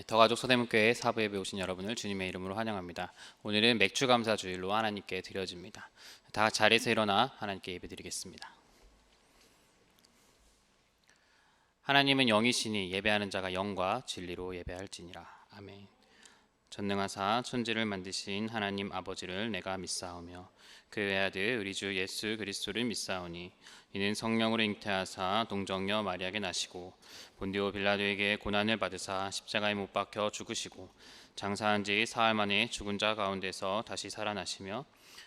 더가족 서대문교회 사부 예배 오신 여러분을 주님의 이름으로 환영합니다. 오늘은 맥주 감사 주일로 하나님께 드려집니다. 다 같이 자리에서 일어나 하나님께 예배드리겠습니다. 하나님은 영이시니 예배하는 자가 영과 진리로 예배할지니라. 아멘. 전능하사 천지를 만드신 하나님 아버지를 내가 믿사오며 그의 외아들 우리 주 예수 그리스도를 믿사오니 이는 성령으로 잉태하사 동정녀 마리아에게 나시고 본디오 빌라도에게 고난을 받으사 십자가에 못 박혀 죽으시고 장사한 지 사흘 만에 죽은 자 가운데서 다시 살아나시며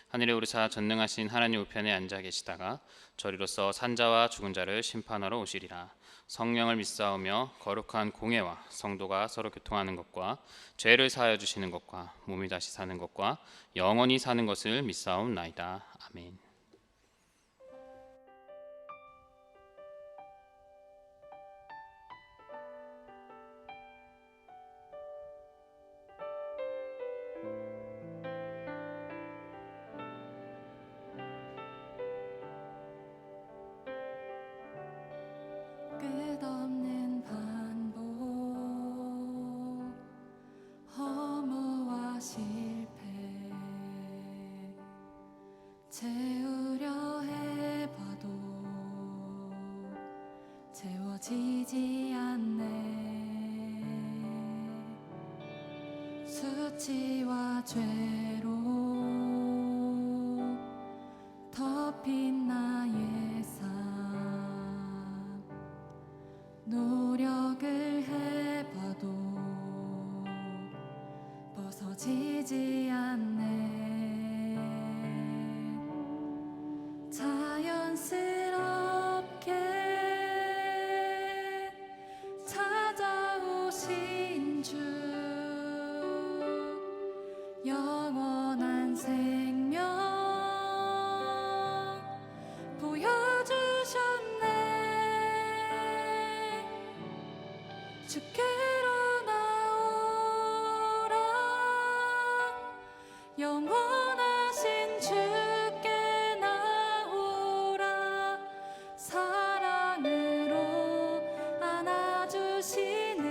하늘에 오르사 전능하신 하나님 우편에 앉아 계시다가 저리로서 산자와 죽은 자를 심판하러 오시리라. 성령을 믿사오며 거룩한 공회와 성도가 서로 교통하는 것과 죄를 사하여 주시는 것과 몸이 다시 사는 것과 영원히 사는 것을 믿사옵나이다. 아멘. 끝없는 반복, 허무와 실패, 채우려 해봐도 채워지지 않네. 수치와 죄로 덮인 나의 삶, 노력을 해봐도 벗어지지 않네. 자연스럽게 찾아오신 주, 영원한 생명 보여주셨네. 주께로 나오라. 영원하신 주께 나오라. 사랑으로 안아주시는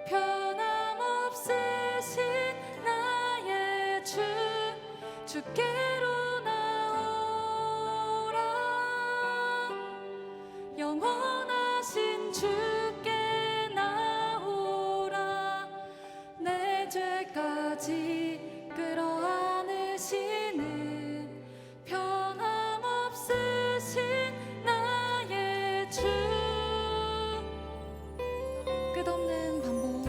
변함없으신 나의 주, 주께로 나오라. 영원하신 주께 나오라. 내 죄까지 끌어안으시는 변함없으신 나의 주. 끝없는 반복,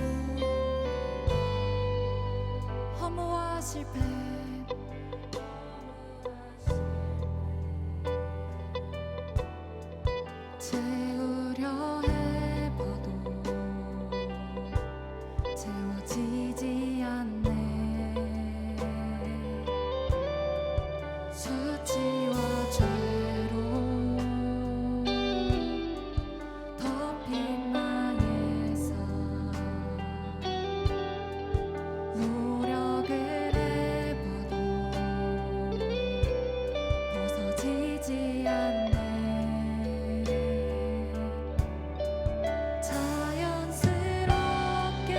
허무와 실패, 채우려 해봐도 채워지지 않네. 수치와 죄로 덮인 나의 삶, 노력을 해봐도 벗어지지 않네. 자연스럽게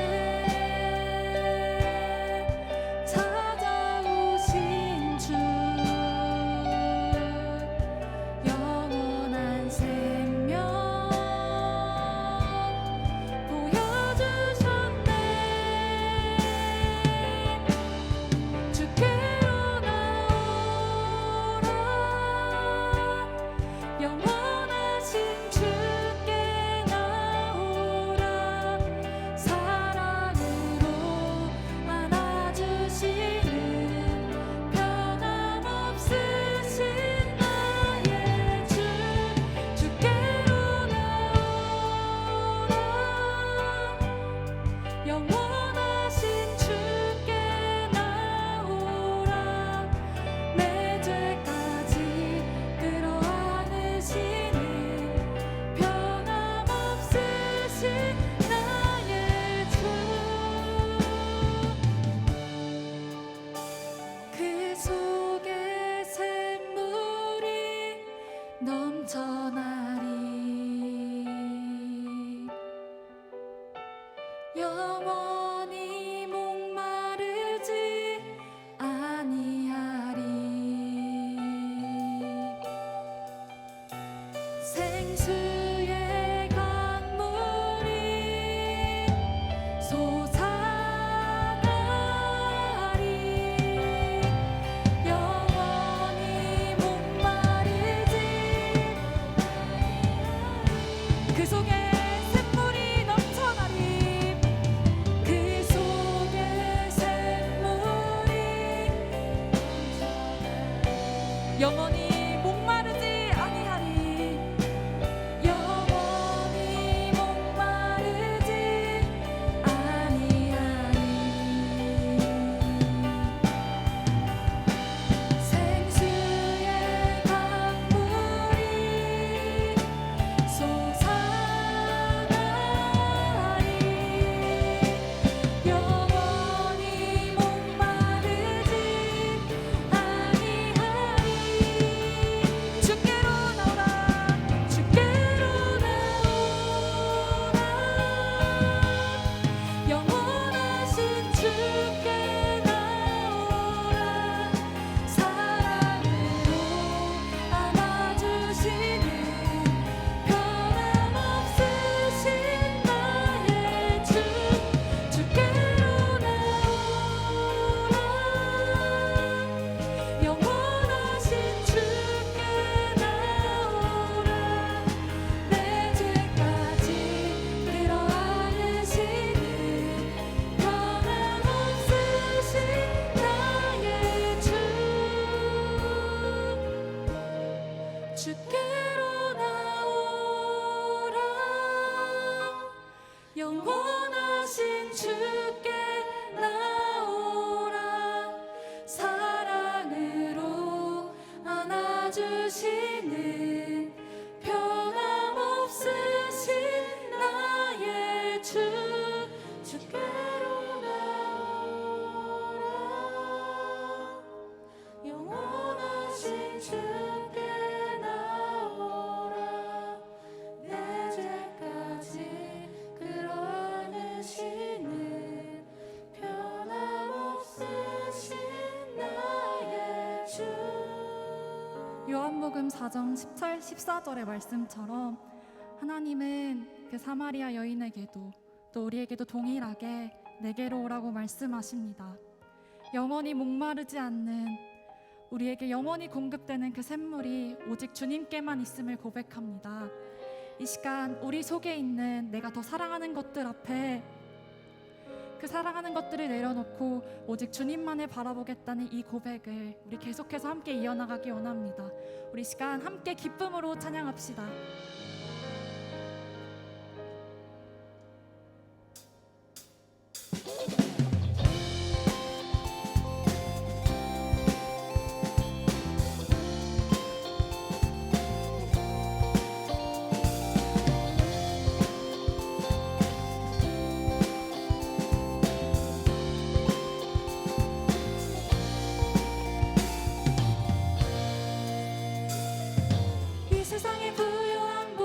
목마르지 아니하리 영원히 목마르지 아니하리 생수의 강물이 솟아나리 영원히 목마르지 아니하리 주께로 나오라 주께로 나오라 영원하신 주께 나오라 사랑으로 안아주시는 변함없으신 나의 주 주께로 나오라 영원하신 주께 나오라 내 죄까지 끌어안으시는 변함없으신 나의 주 주께로 나오라 영원하신 주께 나오라 사랑으로 안아주시는 변함없으신 나의 주 주께로 나오라 영원하신 주께 나오라 내 죄까지 끌어안으시는 변함없으신 나의 주 요한복음 4장 10절 14절의 말씀처럼 하나님은 그 사마리아 여인에게도 또 우리에게도 동일하게 내게로 오라고 말씀하십니다. 영원히 목마르지 않는 우리에게 영원히 공급되는 그 샘물이 오직 주님께만 있음을 고백합니다. 이 시간 우리 속에 있는 내가 더 사랑하는 것들 앞에 그 사랑하는 것들을 내려놓고 오직 주님만을 바라보겠다는 이 고백을 우리 계속해서 함께 이어나가기 원합니다. 우리 시간 함께 기쁨으로 찬양합시다. 이 세상의 부요한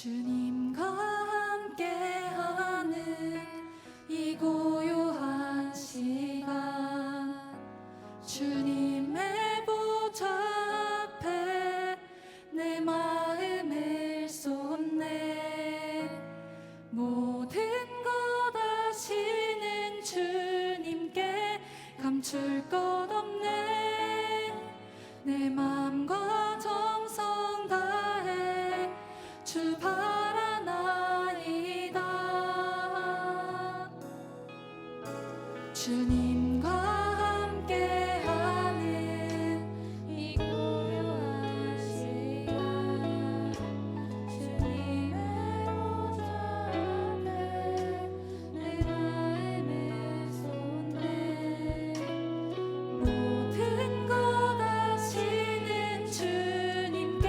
주님과 함께하는 이 고요한 시간 주님의 보좌 앞에 내 마음을 쏟네 모든 것 아시는 주님께 감출 것 없네 내 맘과 정성 다해 주 바라나이다 주님과 함께하는 이 고요한 시간 주님의 보좌 앞에 내 마음을 쏟네 모든 것 아시는 주님께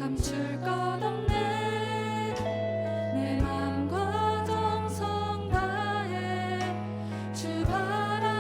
감출 것 없네 내 맘과 정성 다해 주 바라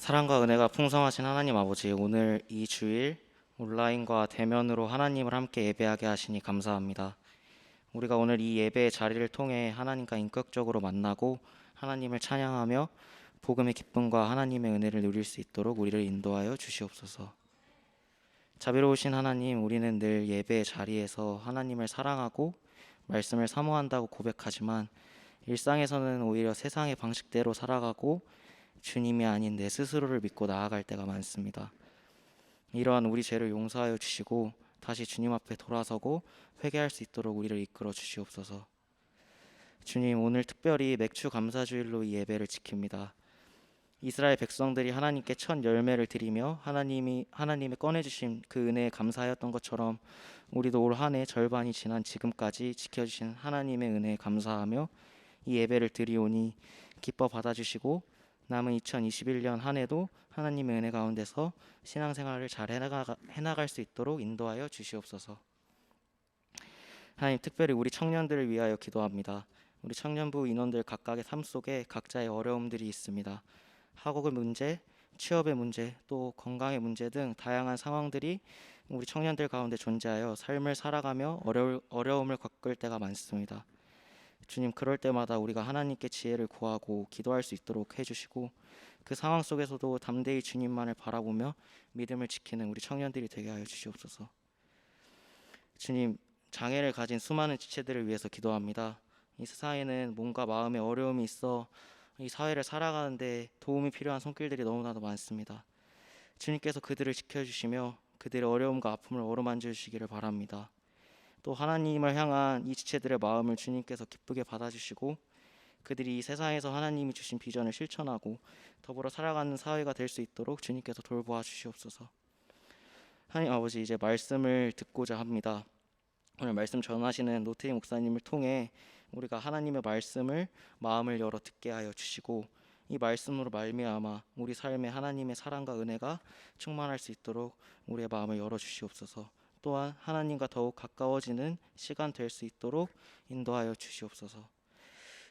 사랑과 은혜가 풍성하신 하나님 아버지, 오늘 이 주일 온라인과 대면으로 하나님을 함께 예배하게 하시니 감사합니다. 우리가 오늘 이 예배의 자리를 통해 하나님과 인격적으로 만나고 하나님을 찬양하며 복음의 기쁨과 하나님의 은혜를 누릴 수 있도록 우리를 인도하여 주시옵소서. 자비로우신 하나님, 우리는 늘 예배의 자리에서 하나님을 사랑하고 말씀을 사모한다고 고백하지만 일상에서는 오히려 세상의 방식대로 살아가고 주님이 아닌 내 스스로를 믿고 나아갈 때가 많습니다. 이러한 우리 죄를 용서하여 주시고 다시 주님 앞에 돌아서고 회개할 수 있도록 우리를 이끌어 주시옵소서. 주님, 오늘 특별히 맥주 감사주일로 이 예배를 지킵니다. 이스라엘 백성들이 하나님께 첫 열매를 드리며 하나님의 꺼내주신 그 은혜에 감사하였던 것처럼 우리도 올 한 해 절반이 지난 지금까지 지켜주신 하나님의 은혜에 감사하며 이 예배를 드리오니 기뻐 받아주시고 남은 2021년 한 해도 하나님의 은혜 가운데서 신앙생활을 잘 해나갈 수 있도록 인도하여 주시옵소서. 하나님, 특별히 우리 청년들을 위하여 기도합니다. 우리 청년부 인원들 각각의 삶 속에 각자의 어려움들이 있습니다. 학업의 문제, 취업의 문제, 또 건강의 문제 등 다양한 상황들이 우리 청년들 가운데 존재하여 삶을 살아가며 어려움을 겪을 때가 많습니다. 주님, 그럴 때마다 우리가 하나님께 지혜를 구하고 기도할 수 있도록 해주시고 그 상황 속에서도 담대히 주님만을 바라보며 믿음을 지키는 우리 청년들이 되게 하여 주시옵소서. 주님, 장애를 가진 수많은 지체들을 위해서 기도합니다. 이 세상에는 몸과 마음의 어려움이 있어 이 사회를 살아가는데 도움이 필요한 손길들이 너무나도 많습니다. 주님께서 그들을 지켜주시며 그들의 어려움과 아픔을 어루만져 주시기를 바랍니다. 또 하나님을 향한 이 지체들의 마음을 주님께서 기쁘게 받아주시고 그들이 이 세상에서 하나님이 주신 비전을 실천하고 더불어 살아가는 사회가 될 수 있도록 주님께서 돌보아 주시옵소서. 하나님 아버지, 이제 말씀을 듣고자 합니다. 오늘 말씀 전하시는 노태희 목사님을 통해 우리가 하나님의 말씀을 마음을 열어 듣게 하여 주시고 이 말씀으로 말미암아 우리 삶에 하나님의 사랑과 은혜가 충만할 수 있도록 우리의 마음을 열어 주시옵소서. 또한 하나님과 더욱 가까워지는 시간 될 수 있도록 인도하여 주시옵소서.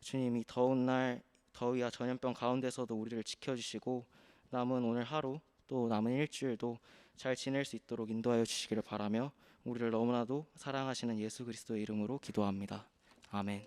주님, 이 더운 날 더위와 전염병 가운데서도 우리를 지켜주시고 남은 오늘 하루 또 남은 일주일도 잘 지낼 수 있도록 인도하여 주시기를 바라며 우리를 너무나도 사랑하시는 예수 그리스도의 이름으로 기도합니다. 아멘.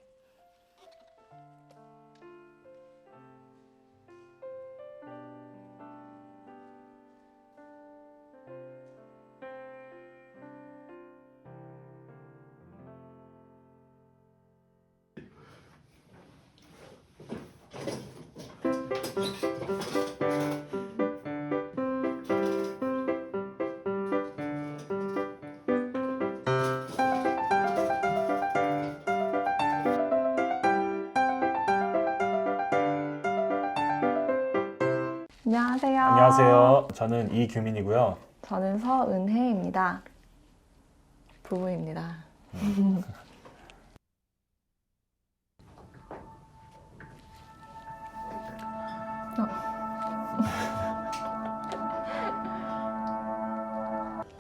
안녕하세요. 안녕하세요. 저는 이규민이고요. 저는 서은혜입니다. 부부입니다.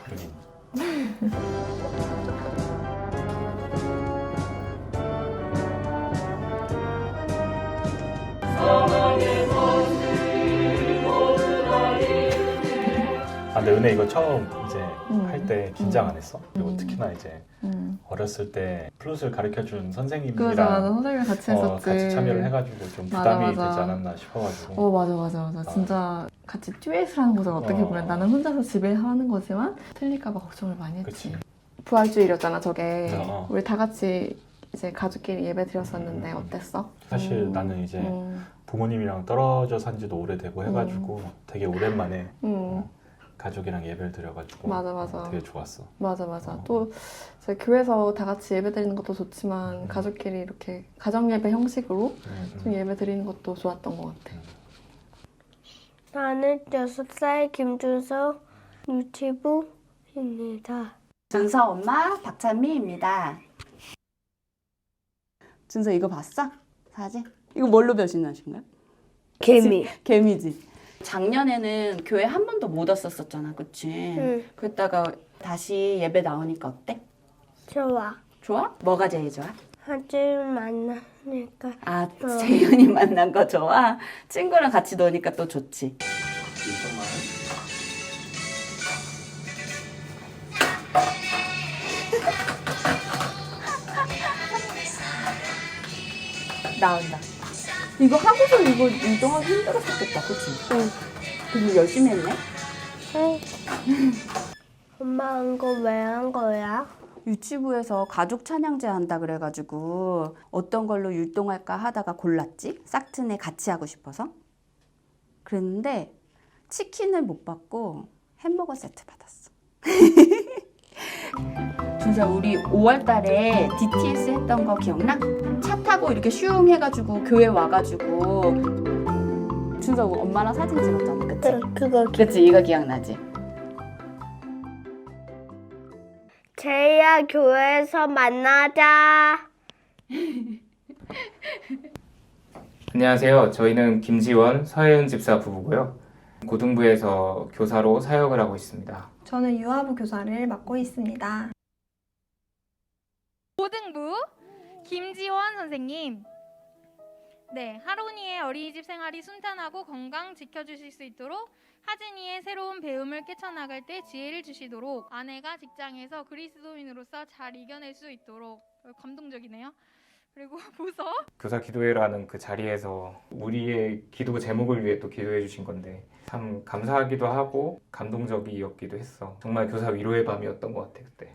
여기. 근데 은혜 이거 처음 이제 할 때 긴장 안 했어? 그리고 특히나 이제 어렸을 때 플룻을 가르쳐준 선생님이랑 맞아. 선생님이랑 같이 했었지. 같이 참여를 해가지고 좀 부담이 되지 않았나 싶어가지고. 맞아. 진짜 같이 듀엣을 하는 거잖아. 어떻게 보면 나는 혼자서 집에 하는 거지만 틀릴까 봐 걱정을 많이 했지. 그치. 부활주일이었잖아, 저게. 어. 우리 다 같이 이제 가족끼리 예배 드렸었는데 어땠어? 사실 나는 이제 부모님이랑 떨어져 산 지도 오래되고 해가지고 되게 오랜만에 가족이랑 예배를 드려가지고 맞아. 되게 좋았어. 맞아. 또 이제 교회에서 다 같이 예배 드리는 것도 좋지만 가족끼리 이렇게 가정 예배 형식으로 좀 예배 드리는 것도 좋았던 것 같아. 나는 6살 김준서 유치부입니다. 준서 엄마 박찬미입니다. 준서 이거 봤어? 사진? 이거 뭘로 변신하신 거야? 개미. 개미지. 작년에는 교회 한 번도 못 왔었잖아, 그치? 응. 그랬다가 다시 예배 나오니까 어때? 좋아. 좋아? 뭐가 제일 좋아? 하지를 만나니까 아, 좋아. 재윤이 만난 거 좋아? 친구랑 같이 노니까 또 좋지. 나온다. 이거 하고서 이거 운동하기 힘들었었겠다, 그치? 응. 근데 열심히 했네? 엄마 한 거 왜 한 거야? 유치부에서 가족 찬양제 한다 그래가지고 어떤 걸로 율동할까 하다가 골랐지? 싹트네 같이 하고 싶어서. 그랬는데 치킨을 못 받고 햄버거 세트 받았어. 준서 우리 5월 달에 DTS 했던 거 기억나? 차 타고 이렇게 슝 해가지고 교회 와가지고 준서 엄마랑 사진 찍었잖아, 그치? 그거 그치, 이거 기억나지? 제이야 교회에서 만나자. 안녕하세요. 저희는 김지원, 서혜은 집사 부부고요. 고등부에서 교사로 사역을 하고 있습니다. 저는 유아부 교사를 맡고 있습니다. 고등부 김지원 선생님. 네, 하론이의 어린이집 생활이 순탄하고 건강 지켜주실 수 있도록 하진이의 새로운 배움을 깨쳐나갈 때 지혜를 주시도록 아내가 직장에서 그리스도인으로서 잘 이겨낼 수 있도록. 감동적이네요. 그리고 보서 교사 기도회라는 그 자리에서 우리의 기도 제목을 위해 또 기도해 주신 건데 참 감사하기도 하고 감동적이었기도 했어. 정말 교사 위로의 밤이었던 것 같아 그때.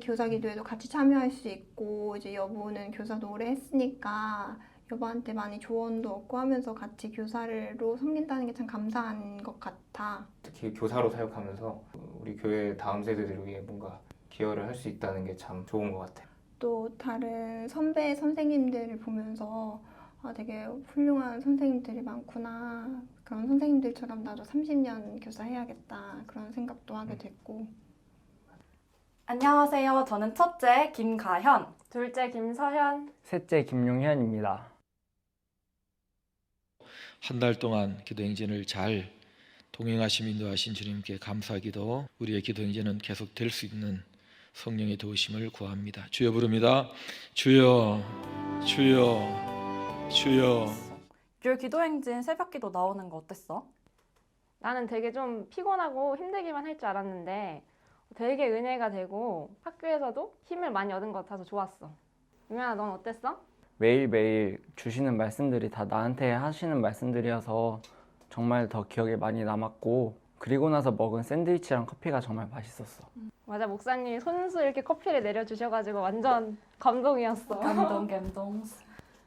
교사 기도에도 같이 참여할 수 있고 이제 여보는 교사도 오래 했으니까 여보한테 많이 조언도 얻고 하면서 같이 교사로 섬긴다는 게 참 감사한 것 같아. 특히 교사로 사역하면서 우리 교회 다음 세대들을 위해 뭔가 기여를 할 수 있다는 게 참 좋은 것 같아. 또 다른 선배 선생님들을 보면서 되게 훌륭한 선생님들이 많구나. 그런 선생님들처럼 나도 30년 교사해야겠다. 그런 생각도 하게 됐고. 안녕하세요. 저는 첫째 김가현, 둘째 김서현, 셋째 김용현입니다. 한 달 동안 기도 행진을 잘 동행하심 인도하신 주님께 감사하기도 우리의 기도 행진은 계속 될 수 있는 성령의 도우심을 구합니다. 주여 부릅니다. 주여 주여 주여. 교회 기도행진 새벽기도 나오는 거 어땠어? 나는 되게 좀 피곤하고 힘들기만 할 줄 알았는데 되게 은혜가 되고 학교에서도 힘을 많이 얻은 것 같아서 좋았어. 유면아, 넌 어땠어? 매일매일 주시는 말씀들이 다 나한테 하시는 말씀들이어서 정말 더 기억에 많이 남았고 그리고 나서 먹은 샌드위치랑 커피가 정말 맛있었어. 맞아, 목사님이 손수 이렇게 커피를 내려주셔가지고 완전 감동이었어. 감동.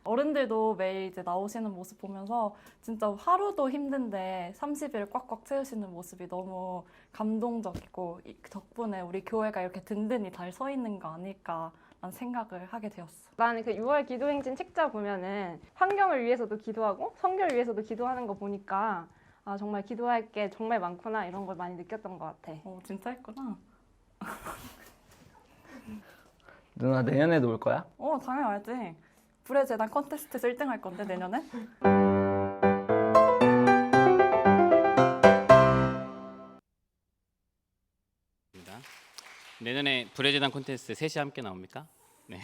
어른들도 매일 이제 나오시는 모습 보면서 진짜 하루도 힘든데 30일 꽉꽉 채우시는 모습이 너무 감동적이고 덕분에 우리 교회가 이렇게 든든히 잘 서 있는 거 아닐까 라는 생각을 하게 되었어. 나는 그 6월 기도행진 책자 보면은 환경을 위해서도 기도하고 성결을 위해서도 기도하는 거 보니까 아, 정말 기도할 게 정말 많구나 이런 걸 많이 느꼈던 것 같아. 진짜 했구나. 누나 내년에도 올 거야? 당연히 알지. 불의 재단 콘테스트에서 1등 할 건데 내년에? 내년에 불의 재단 콘테스트 셋이 함께 나옵니까? 네.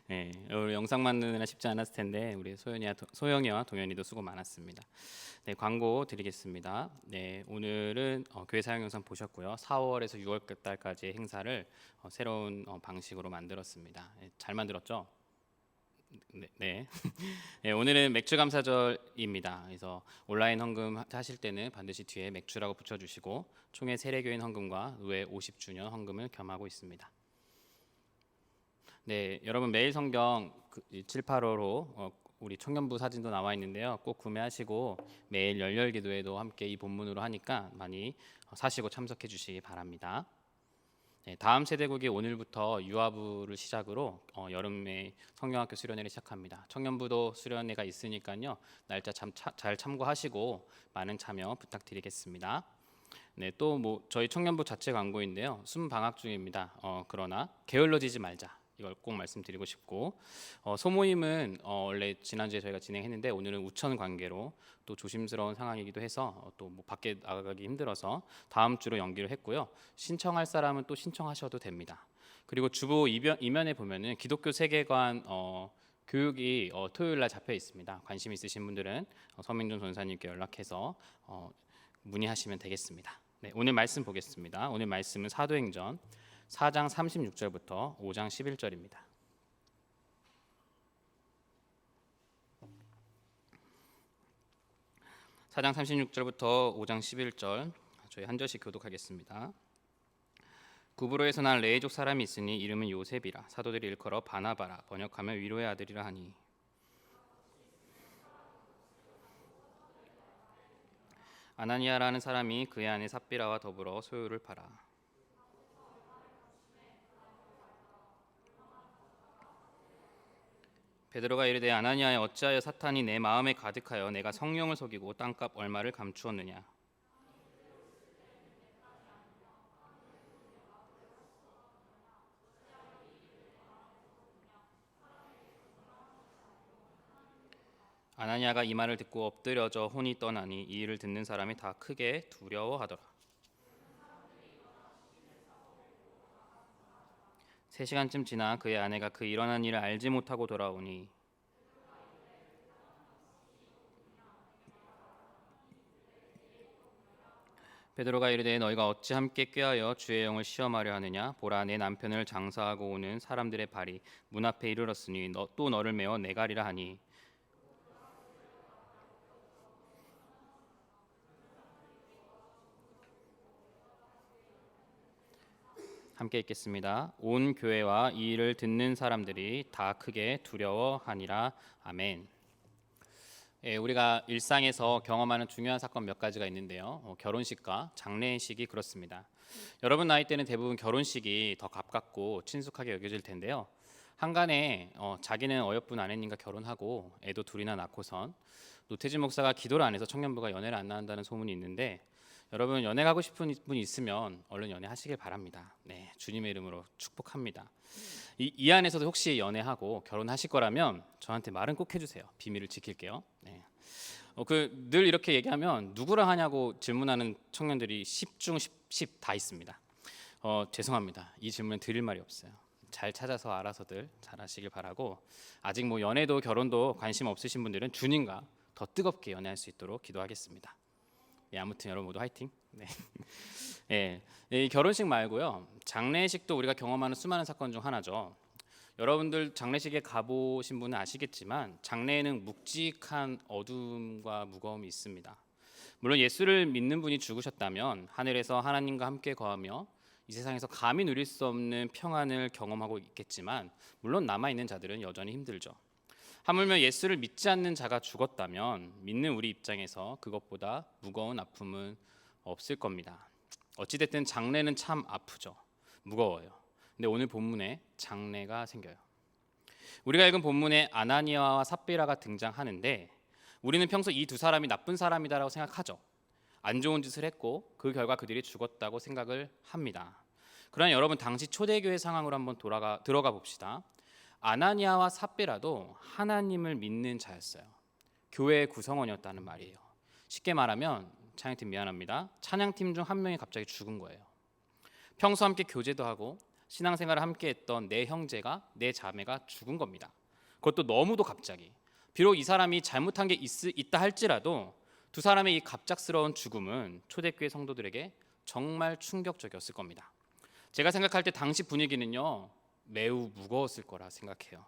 네, 우리 영상 만드느라 쉽지 않았을 텐데 우리 소영이와 동현이도 수고 많았습니다. 네, 광고 드리겠습니다. 네, 오늘은 교회 사역 영상 보셨고요. 4월에서 6월 달까지의 행사를 새로운 방식으로 만들었습니다. 네, 잘 만들었죠? 네. 네, 오늘은 맥주 감사절입니다. 그래서 온라인 헌금 하실 때는 반드시 뒤에 맥주라고 붙여주시고 총회 세례교인 헌금과 의회 50주년 헌금을 겸하고 있습니다. 네, 여러분 매일 성경 785로 우리 청년부 사진도 나와 있는데요. 꼭 구매하시고 매일 열렬 기도회도 함께 이 본문으로 하니까 많이 사시고 참석해 주시기 바랍니다. 네, 다음 세대국이 오늘부터 유아부를 시작으로 여름에 성경학교 수련회를 시작합니다. 청년부도 수련회가 있으니까요. 날짜 잘 참고하시고 많은 참여 부탁드리겠습니다. 네, 또 저희 청년부 자체 광고인데요. 숨 방학 중입니다. 그러나 게을러지지 말자. 이걸 꼭 말씀드리고 싶고 소모임은 원래 지난주에 저희가 진행했는데 오늘은 우천 관계로 또 조심스러운 상황이기도 해서 또 밖에 나가기 힘들어서 다음 주로 연기를 했고요. 신청할 사람은 또 신청하셔도 됩니다. 그리고 주보 이면에 보면은 기독교 세계관 교육이 토요일 날 잡혀 있습니다. 관심 있으신 분들은 서민준 전사님께 연락해서 문의하시면 되겠습니다. 네, 오늘 말씀 보겠습니다. 오늘 말씀은 사도행전 4장 36절부터 5장 11절입니다. (4장 36절부터 5장 11절) 저희 한 절씩 교독하겠습니다. 구브로에서 난 레이족 사람이 있으니 이름은 요셉이라. 사도들이 일컬어 바나바라, 번역하면 위로의 아들이라 하니, 아나니아라는 사람이 그의 아내 삽비라와 더불어 소유를 팔아 베드로가 이르되 아나니아여, 어찌하여 사탄이 내 마음에 가득하여 내가 성령을 속이고 땅값 얼마를 감추었느냐. 아나니아가 이 말을 듣고 엎드려져 혼이 떠나니 이 일을 듣는 사람이 다 크게 두려워하더라. 3시간쯤 지나 그의 아내가 그 일어난 일을 알지 못하고 돌아오니 베드로가 이르되 너희가 어찌 함께 꾀하여 주의 영을 시험하려 하느냐. 보라, 내 남편을 장사하고 오는 사람들의 발이 문 앞에 이르렀으니 또 너를 메어 내가리라 하니, 함께 읽겠습니다. 온 교회와 이 일을 듣는 사람들이 다 크게 두려워하니라. 아멘. 우리가 일상에서 경험하는 중요한 사건 몇 가지가 있는데요. 결혼식과 장례식이 그렇습니다. 여러분 나이 때는 대부분 결혼식이 더 가깝고 친숙하게 여겨질 텐데요. 한간에 자기는 어여쁜 아내님과 결혼하고 애도 둘이나 낳고선 노태진 목사가 기도를 안 해서 청년부가 연애를 안 낳는다는 소문이 있는데, 여러분 연애 가고 싶은 분이 있으면 얼른 연애하시길 바랍니다. 네, 주님의 이름으로 축복합니다. 이 안에서도 혹시 연애하고 결혼하실 거라면 저한테 말은 꼭 해주세요. 비밀을 지킬게요. 네. 늘 이렇게 얘기하면 누구랑 하냐고 질문하는 청년들이 10중 10 다 있습니다. 죄송합니다. 이 질문은 드릴 말이 없어요. 잘 찾아서 알아서들 잘하시길 바라고, 아직 뭐 연애도 결혼도 관심 없으신 분들은 주님과 더 뜨겁게 연애할 수 있도록 기도하겠습니다. 예, 아무튼 여러분 모두 화이팅. 네. 이 결혼식 말고요, 장례식도 우리가 경험하는 수많은 사건 중 하나죠. 여러분들 장례식에 가보신 분은 아시겠지만 장례에는 묵직한 어둠과 무거움이 있습니다. 물론 예수를 믿는 분이 죽으셨다면 하늘에서 하나님과 함께 거하며 이 세상에서 감히 누릴 수 없는 평안을 경험하고 있겠지만, 물론 남아있는 자들은 여전히 힘들죠. 하물며 예수를 믿지 않는 자가 죽었다면 믿는 우리 입장에서 그것보다 무거운 아픔은 없을 겁니다. 어찌됐든 장례는 참 아프죠. 무거워요. 근데 오늘 본문에 장례가 생겨요. 우리가 읽은 본문에 아나니아와 삽비라가 등장하는데, 우리는 평소 이 두 사람이 나쁜 사람이다라고 생각하죠. 안 좋은 짓을 했고 그 결과 그들이 죽었다고 생각을 합니다. 그러나 여러분, 당시 초대교회 상황으로 한번 들어가 봅시다. 아나니아와 삽비라도 하나님을 믿는 자였어요. 교회의 구성원이었다는 말이에요. 쉽게 말하면 찬양팀 미안합니다. 찬양팀 중 한 명이 갑자기 죽은 거예요. 평소 함께 교제도 하고 신앙생활을 함께 했던 내 형제가, 내 자매가 죽은 겁니다. 그것도 너무도 갑자기. 비록 이 사람이 잘못한 게 있다 할지라도 두 사람의 이 갑작스러운 죽음은 초대교회 성도들에게 정말 충격적이었을 겁니다. 제가 생각할 때 당시 분위기는요, 매우 무거웠을 거라 생각해요.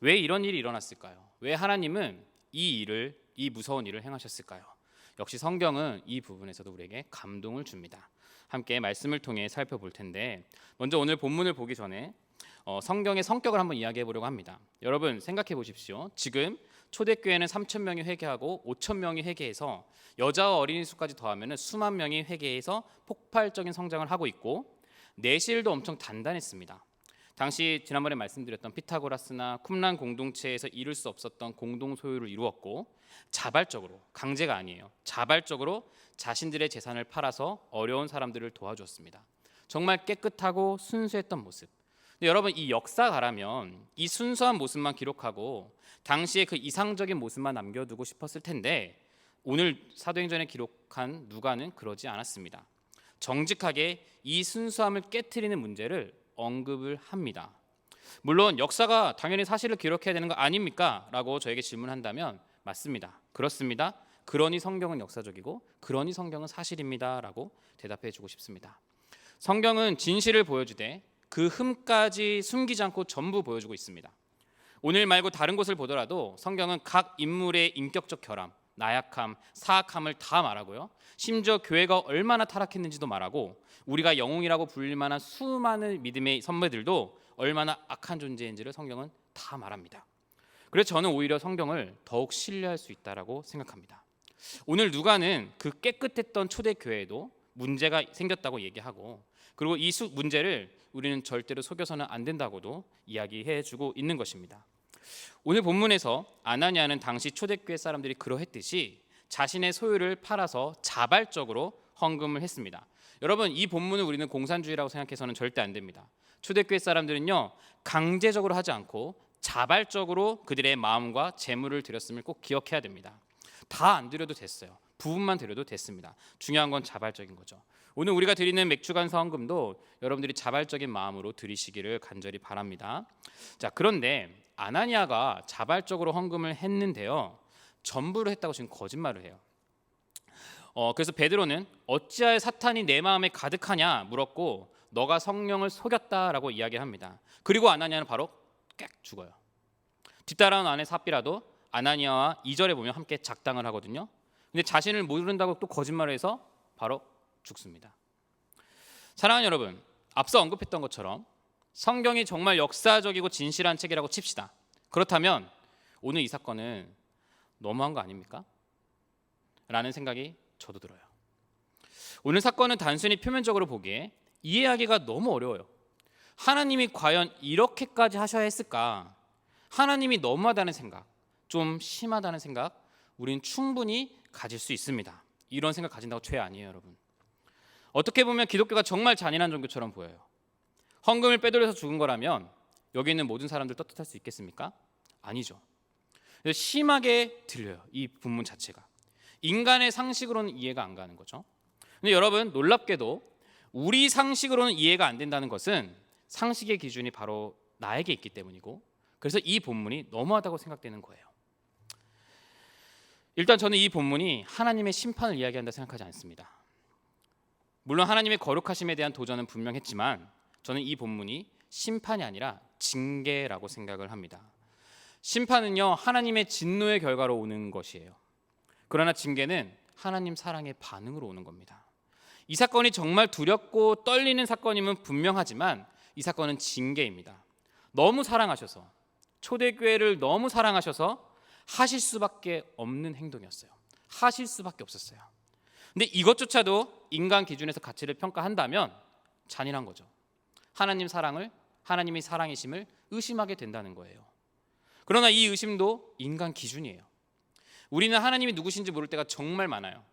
왜 이런 일이 일어났을까요? 왜 하나님은 이 무서운 일을 행하셨을까요? 역시 성경은 이 부분에서도 우리에게 감동을 줍니다. 함께 말씀을 통해 살펴볼 텐데, 먼저 오늘 본문을 보기 전에 성경의 성격을 한번 이야기해 보려고 합니다. 여러분 생각해 보십시오. 지금 초대교회는 3,000명이 회개하고 5,000명이 회개해서 여자와 어린이 수까지 더하면 수만 명이 회개해서 폭발적인 성장을 하고 있고, 내실도 엄청 단단했습니다. 당시 지난번에 말씀드렸던 피타고라스나 쿰란 공동체에서 이룰 수 없었던 공동 소유를 이루었고, 자발적으로, 강제가 아니에요, 자발적으로 자신들의 재산을 팔아서 어려운 사람들을 도와주었습니다. 정말 깨끗하고 순수했던 모습. 근데 여러분, 이 역사가라면 이 순수한 모습만 기록하고 당시의 그 이상적인 모습만 남겨두고 싶었을 텐데, 오늘 사도행전에 기록한 누가는 그러지 않았습니다. 정직하게 이 순수함을 깨트리는 문제를 언급을 합니다. 물론 역사가 당연히 사실을 기록해야 되는 거 아닙니까? 라고 저에게 질문한다면 맞습니다. 그렇습니다. 그러니 성경은 역사적이고 그러니 성경은 사실입니다라고 대답해 주고 싶습니다. 성경은 진실을 보여주되 그 흠까지 숨기지 않고 전부 보여주고 있습니다. 오늘 말고 다른 곳을 보더라도 성경은 각 인물의 인격적 결함, 나약함, 사악함을 다 말하고요. 심지어 교회가 얼마나 타락했는지도 말하고 우리가 영웅이라고 불릴 만한 수많은 믿음의 선배들도 얼마나 악한 존재인지를 성경은 다 말합니다. 그래서 저는 오히려 성경을 더욱 신뢰할 수 있다라고 생각합니다. 오늘 누가는 그 깨끗했던 초대교회에도 문제가 생겼다고 얘기하고 그리고 이 문제를 우리는 절대로 속여서는 안 된다고도 이야기해주고 있는 것입니다. 오늘 본문에서 아나니아는 당시 초대교회 사람들이 그러했듯이 자신의 소유를 팔아서 자발적으로 헌금을 했습니다. 여러분, 이 본문을 우리는 공산주의라고 생각해서는 절대 안 됩니다. 초대교회 사람들은요, 강제적으로 하지 않고 자발적으로 그들의 마음과 재물을 드렸음을 꼭 기억해야 됩니다. 다 안 드려도 됐어요. 부분만 드려도 됐습니다. 중요한 건 자발적인 거죠. 오늘 우리가 드리는 맥주간사 헌금도 여러분들이 자발적인 마음으로 드리시기를 간절히 바랍니다. 자, 그런데 아나니아가 자발적으로 헌금을 했는데요, 전부를 했다고 지금 거짓말을 해요. 그래서 베드로는 어찌하여 사탄이 내 마음에 가득하냐 물었고 너가 성령을 속였다라고 이야기합니다. 그리고 아나니아는 바로 꽥 죽어요. 뒤따라온 아내 삽비라도 아나니아와 2절에 보면 함께 작당을 하거든요. 근데 자신을 모른다고 또 거짓말을 해서 바로 죽습니다. 사랑하는 여러분, 앞서 언급했던 것처럼 성경이 정말 역사적이고 진실한 책이라고 칩시다. 그렇다면 오늘 이 사건은 너무한 거 아닙니까? 라는 생각이 저도 들어요. 오늘 사건은 단순히 표면적으로 보기에 이해하기가 너무 어려워요. 하나님이 과연 이렇게까지 하셔야 했을까? 하나님이 너무하다는 생각, 좀 심하다는 생각 우린 충분히 가질 수 있습니다. 이런 생각 가진다고 죄 아니에요, 여러분. 어떻게 보면 기독교가 정말 잔인한 종교처럼 보여요. 헌금을 빼돌려서 죽은 거라면 여기 있는 모든 사람들 떳떳할 수 있겠습니까? 아니죠. 심하게 들려요, 이 본문 자체가. 인간의 상식으로는 이해가 안 가는 거죠. 근데 여러분, 놀랍게도 우리 상식으로는 이해가 안 된다는 것은 상식의 기준이 바로 나에게 있기 때문이고, 그래서 이 본문이 너무하다고 생각되는 거예요. 일단 저는 이 본문이 하나님의 심판을 이야기한다 생각하지 않습니다. 물론 하나님의 거룩하심에 대한 도전은 분명했지만 저는 이 본문이 심판이 아니라 징계라고 생각을 합니다. 심판은요, 하나님의 진노의 결과로 오는 것이에요. 그러나 징계는 하나님 사랑의 반응으로 오는 겁니다. 이 사건이 정말 두렵고 떨리는 사건임은 분명하지만 이 사건은 징계입니다. 너무 사랑하셔서, 초대교회를 너무 사랑하셔서 하실 수밖에 없는 행동이었어요. 하실 수밖에 없었어요. 근데 이것조차도 인간 기준에서 가치를 평가한다면 잔인한 거죠. 하나님 사랑을, 하나님의 사랑이심을 의심하게 된다는 거예요. 그러나 이 의심도 인간 기준이에요. 우리는 하나님이 누구신지 모를 때가 정말 많아요.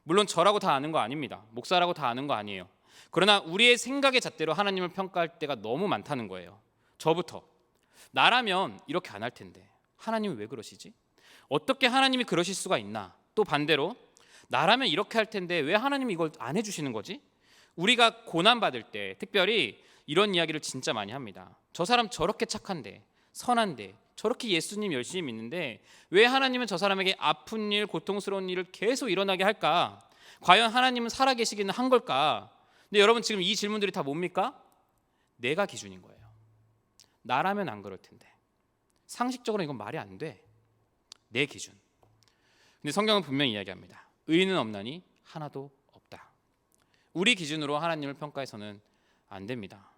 물론 저라고 다 아는 거 아닙니다. 목사라고 다 아는 거 아니에요. 그러나 우리의 생각의 잣대로 하나님을 평가할 때가 너무 많다는 거예요. 저부터. 나라면 이렇게 안 할 텐데 하나님은 왜 그러시지? 어떻게 하나님이 그러실 수가 있나? 또 반대로 나라면 이렇게 할 텐데 왜 하나님이 이걸 안 해주시는 거지? 우리가 고난받을 때 특별히 이런 이야기를 진짜 많이 합니다. 저 사람 저렇게 착한데, 선한데, 저렇게 예수님 열심히 믿는데 왜 하나님은 저 사람에게 아픈 일, 고통스러운 일을 계속 일어나게 할까? 과연 하나님은 살아계시기는 한 걸까? 근데 여러분, 지금 이 질문들이 다 뭡니까? 내가 기준인 거예요. 나라면 안 그럴 텐데. 상식적으로 이건 말이 안 돼. 내 기준. 근데 성경은 분명히 이야기합니다. 의인은 없나니 하나도 없다. 우리 기준으로 하나님을 평가해서는 안 됩니다.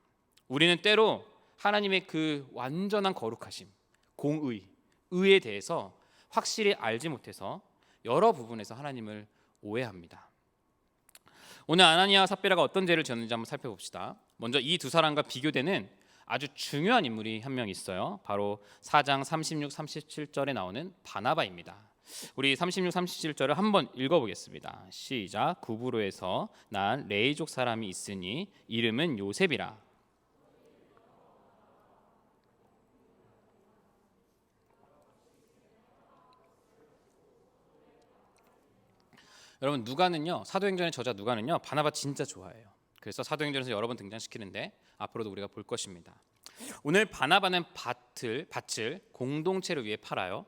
우리는 때로 하나님의 그 완전한 거룩하심, 공의, 의에 대해서 확실히 알지 못해서 여러 부분에서 하나님을 오해합니다. 오늘 아나니아와 삽비라가 어떤 죄를 지었는지 한번 살펴봅시다. 먼저 이 두 사람과 비교되는 아주 중요한 인물이 한 명 있어요. 바로 4장 36, 37절에 나오는 바나바입니다. 우리 36, 37절을 한번 읽어보겠습니다. 시작. 구브로에서 난 레이족 사람이 있으니 이름은 요셉이라. 여러분, 누가는요, 사도행전의 저자 누가는요, 바나바 진짜 좋아해요. 그래서 사도행전에서 여러 번 등장시키는데 앞으로도 우리가 볼 것입니다. 오늘 바나바는 밭을 공동체를 위해 팔아요.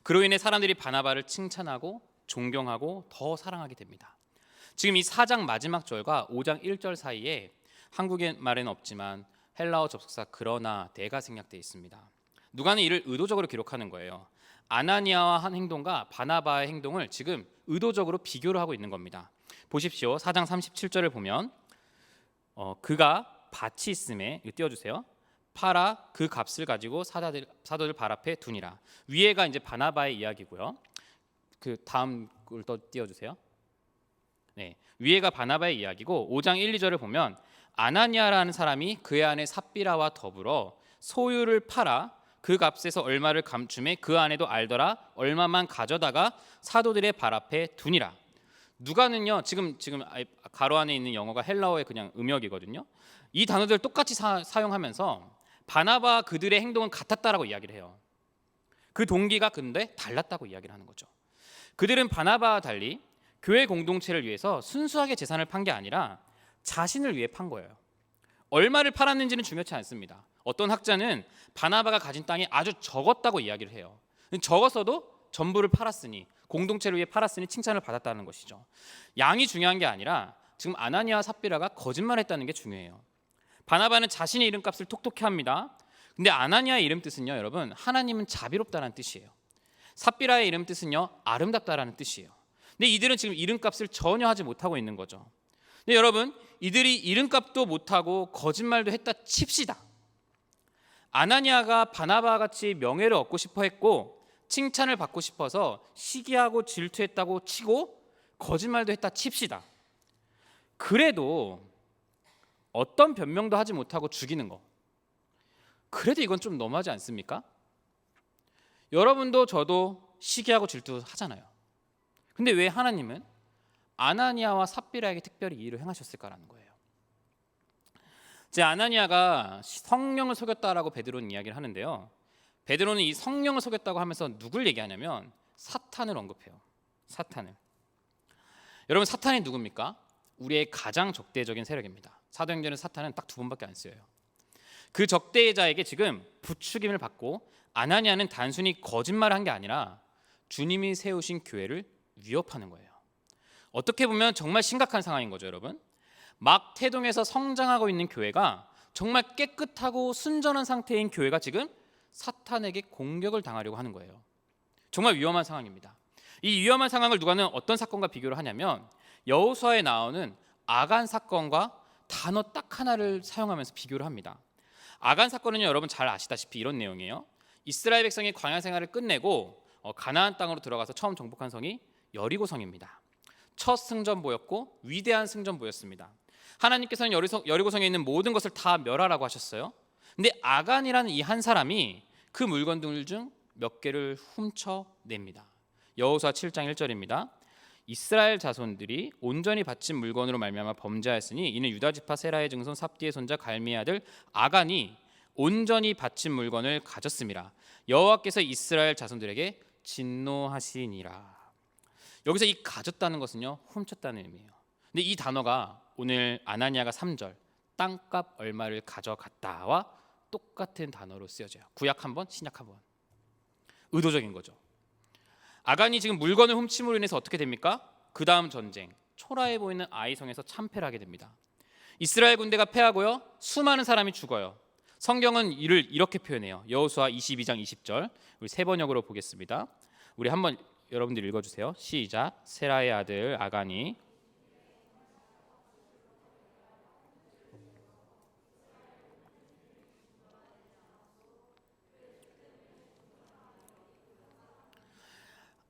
그로 인해 사람들이 바나바를 칭찬하고 존경하고 더 사랑하게 됩니다. 지금 이 4장 마지막 절과 5장 1절 사이에 한국의 말에는 없지만 헬라어 접속사 그러나 대가 생략되어 있습니다. 누가는 이를 의도적으로 기록하는 거예요. 아나니아와 한 행동과 바나바의 행동을 지금 의도적으로 비교를 하고 있는 겁니다. 보십시오. 4장 37절을 보면 그가 밭이 있음에, 이거 띄워주세요. 팔아 그 값을 가지고 사도들 발 앞에 두니라. 위에가 이제 바나바의 이야기고요. 그 다음 걸 또 띄워주세요. 네, 위에가 바나바의 이야기고 5장 1, 2절을 보면 아나니아라는 사람이 그의 아내 삽비라와 더불어 소유를 팔아 그 값에서 얼마를 감춤해 그 아내도 알더라 얼마만 가져다가 사도들의 발 앞에 두니라. 누가는요 지금 가로 안에 있는 영어가 헬라어의 그냥 음역이거든요. 이 단어들 똑같이 사용하면서 바나바와 그들의 행동은 같았다라고 이야기를 해요. 그 동기가 근데 달랐다고 이야기를 하는 거죠. 그들은 바나바와 달리 교회 공동체를 위해서 순수하게 재산을 판 게 아니라 자신을 위해 판 거예요. 얼마를 팔았는지는 중요치 않습니다. 어떤 학자는 바나바가 가진 땅이 아주 적었다고 이야기를 해요. 적었어도 전부를 팔았으니, 공동체를 위해 팔았으니 칭찬을 받았다는 것이죠. 양이 중요한 게 아니라 지금 아나니아와 삽비라가 거짓말했다는 게 중요해요. 바나바는 자신의 이름값을 톡톡히 합니다. 근데 아나니아의 이름 뜻은요, 여러분, 하나님은 자비롭다라는 뜻이에요. 삽비라의 이름 뜻은요, 아름답다라는 뜻이에요. 근데 이들은 지금 이름값을 전혀 하지 못하고 있는 거죠. 근데 여러분, 이들이 이름값도 못하고 거짓말도 했다 칩시다. 아나니아가 바나바와 같이 명예를 얻고 싶어 했고 칭찬을 받고 싶어서 시기하고 질투했다고 치고 거짓말도 했다 칩시다. 그래도 어떤 변명도 하지 못하고 죽이는 거, 그래도 이건 좀 너무하지 않습니까? 여러분도 저도 시기하고 질투하잖아요. 근데 왜 하나님은 아나니아와 삽비라에게 특별히 이 일을 행하셨을까라는 거예요. 제 아나니아가 성령을 속였다라고 베드로는 이야기를 하는데요. 베드로는 이 성령을 속였다고 하면서 누굴 얘기하냐면 사탄을 언급해요. 사탄을. 여러분, 사탄이 누굽니까? 우리의 가장 적대적인 세력입니다. 사도행전에 사탄은 딱 2번밖에 안 쓰여요. 그 적대자에게 지금 부추김을 받고 아나니아는 단순히 거짓말을 한 게 아니라 주님이 세우신 교회를 위협하는 거예요. 어떻게 보면 정말 심각한 상황인 거죠, 여러분. 막 태동에서 성장하고 있는 교회가, 정말 깨끗하고 순전한 상태인 교회가 지금 사탄에게 공격을 당하려고 하는 거예요. 정말 위험한 상황입니다. 이 위험한 상황을 누가는 어떤 사건과 비교를 하냐면 여호수아에 나오는 아간 사건과 단어 딱 하나를 사용하면서 비교를 합니다. 아간 사건은요, 여러분 잘 아시다시피 이런 내용이에요. 이스라엘 백성이 광야 생활을 끝내고 가나안 땅으로 들어가서 처음 정복한 성이 여리고성입니다. 첫 승전보였고 위대한 승전보였습니다. 하나님께서는 여리고성에 있는 모든 것을 다 멸하라고 하셨어요. 근데 아간이라는 이 한 사람이 그 물건들 중 몇 개를 훔쳐냅니다. 여호수아 7장 1절입니다. 이스라엘 자손들이 온전히 바친 물건으로 말미암아 범죄하였으니 이는 유다 지파 세라의 증손 삽디의 손자 갈미의 아들 아간이 온전히 바친 물건을 가졌음이라. 여호와께서 이스라엘 자손들에게 진노하시니라. 여기서 이 가졌다는 것은요, 훔쳤다는 의미예요. 근데 이 단어가 오늘 아나니아가 3절 땅값 얼마를 가져갔다와 똑같은 단어로 쓰여져요. 구약 한 번, 신약 한 번. 의도적인 거죠. 아간이 지금 물건을 훔침으로 인해서 어떻게 됩니까? 그 다음 전쟁, 초라해 보이는 아이성에서 참패를 하게 됩니다. 이스라엘 군대가 패하고요, 수많은 사람이 죽어요. 성경은 이를 이렇게 표현해요. 여호수아 22장 20절, 우리 세 번역으로 보겠습니다. 우리 한번 여러분들 읽어주세요. 시작. 세라의 아들 아간이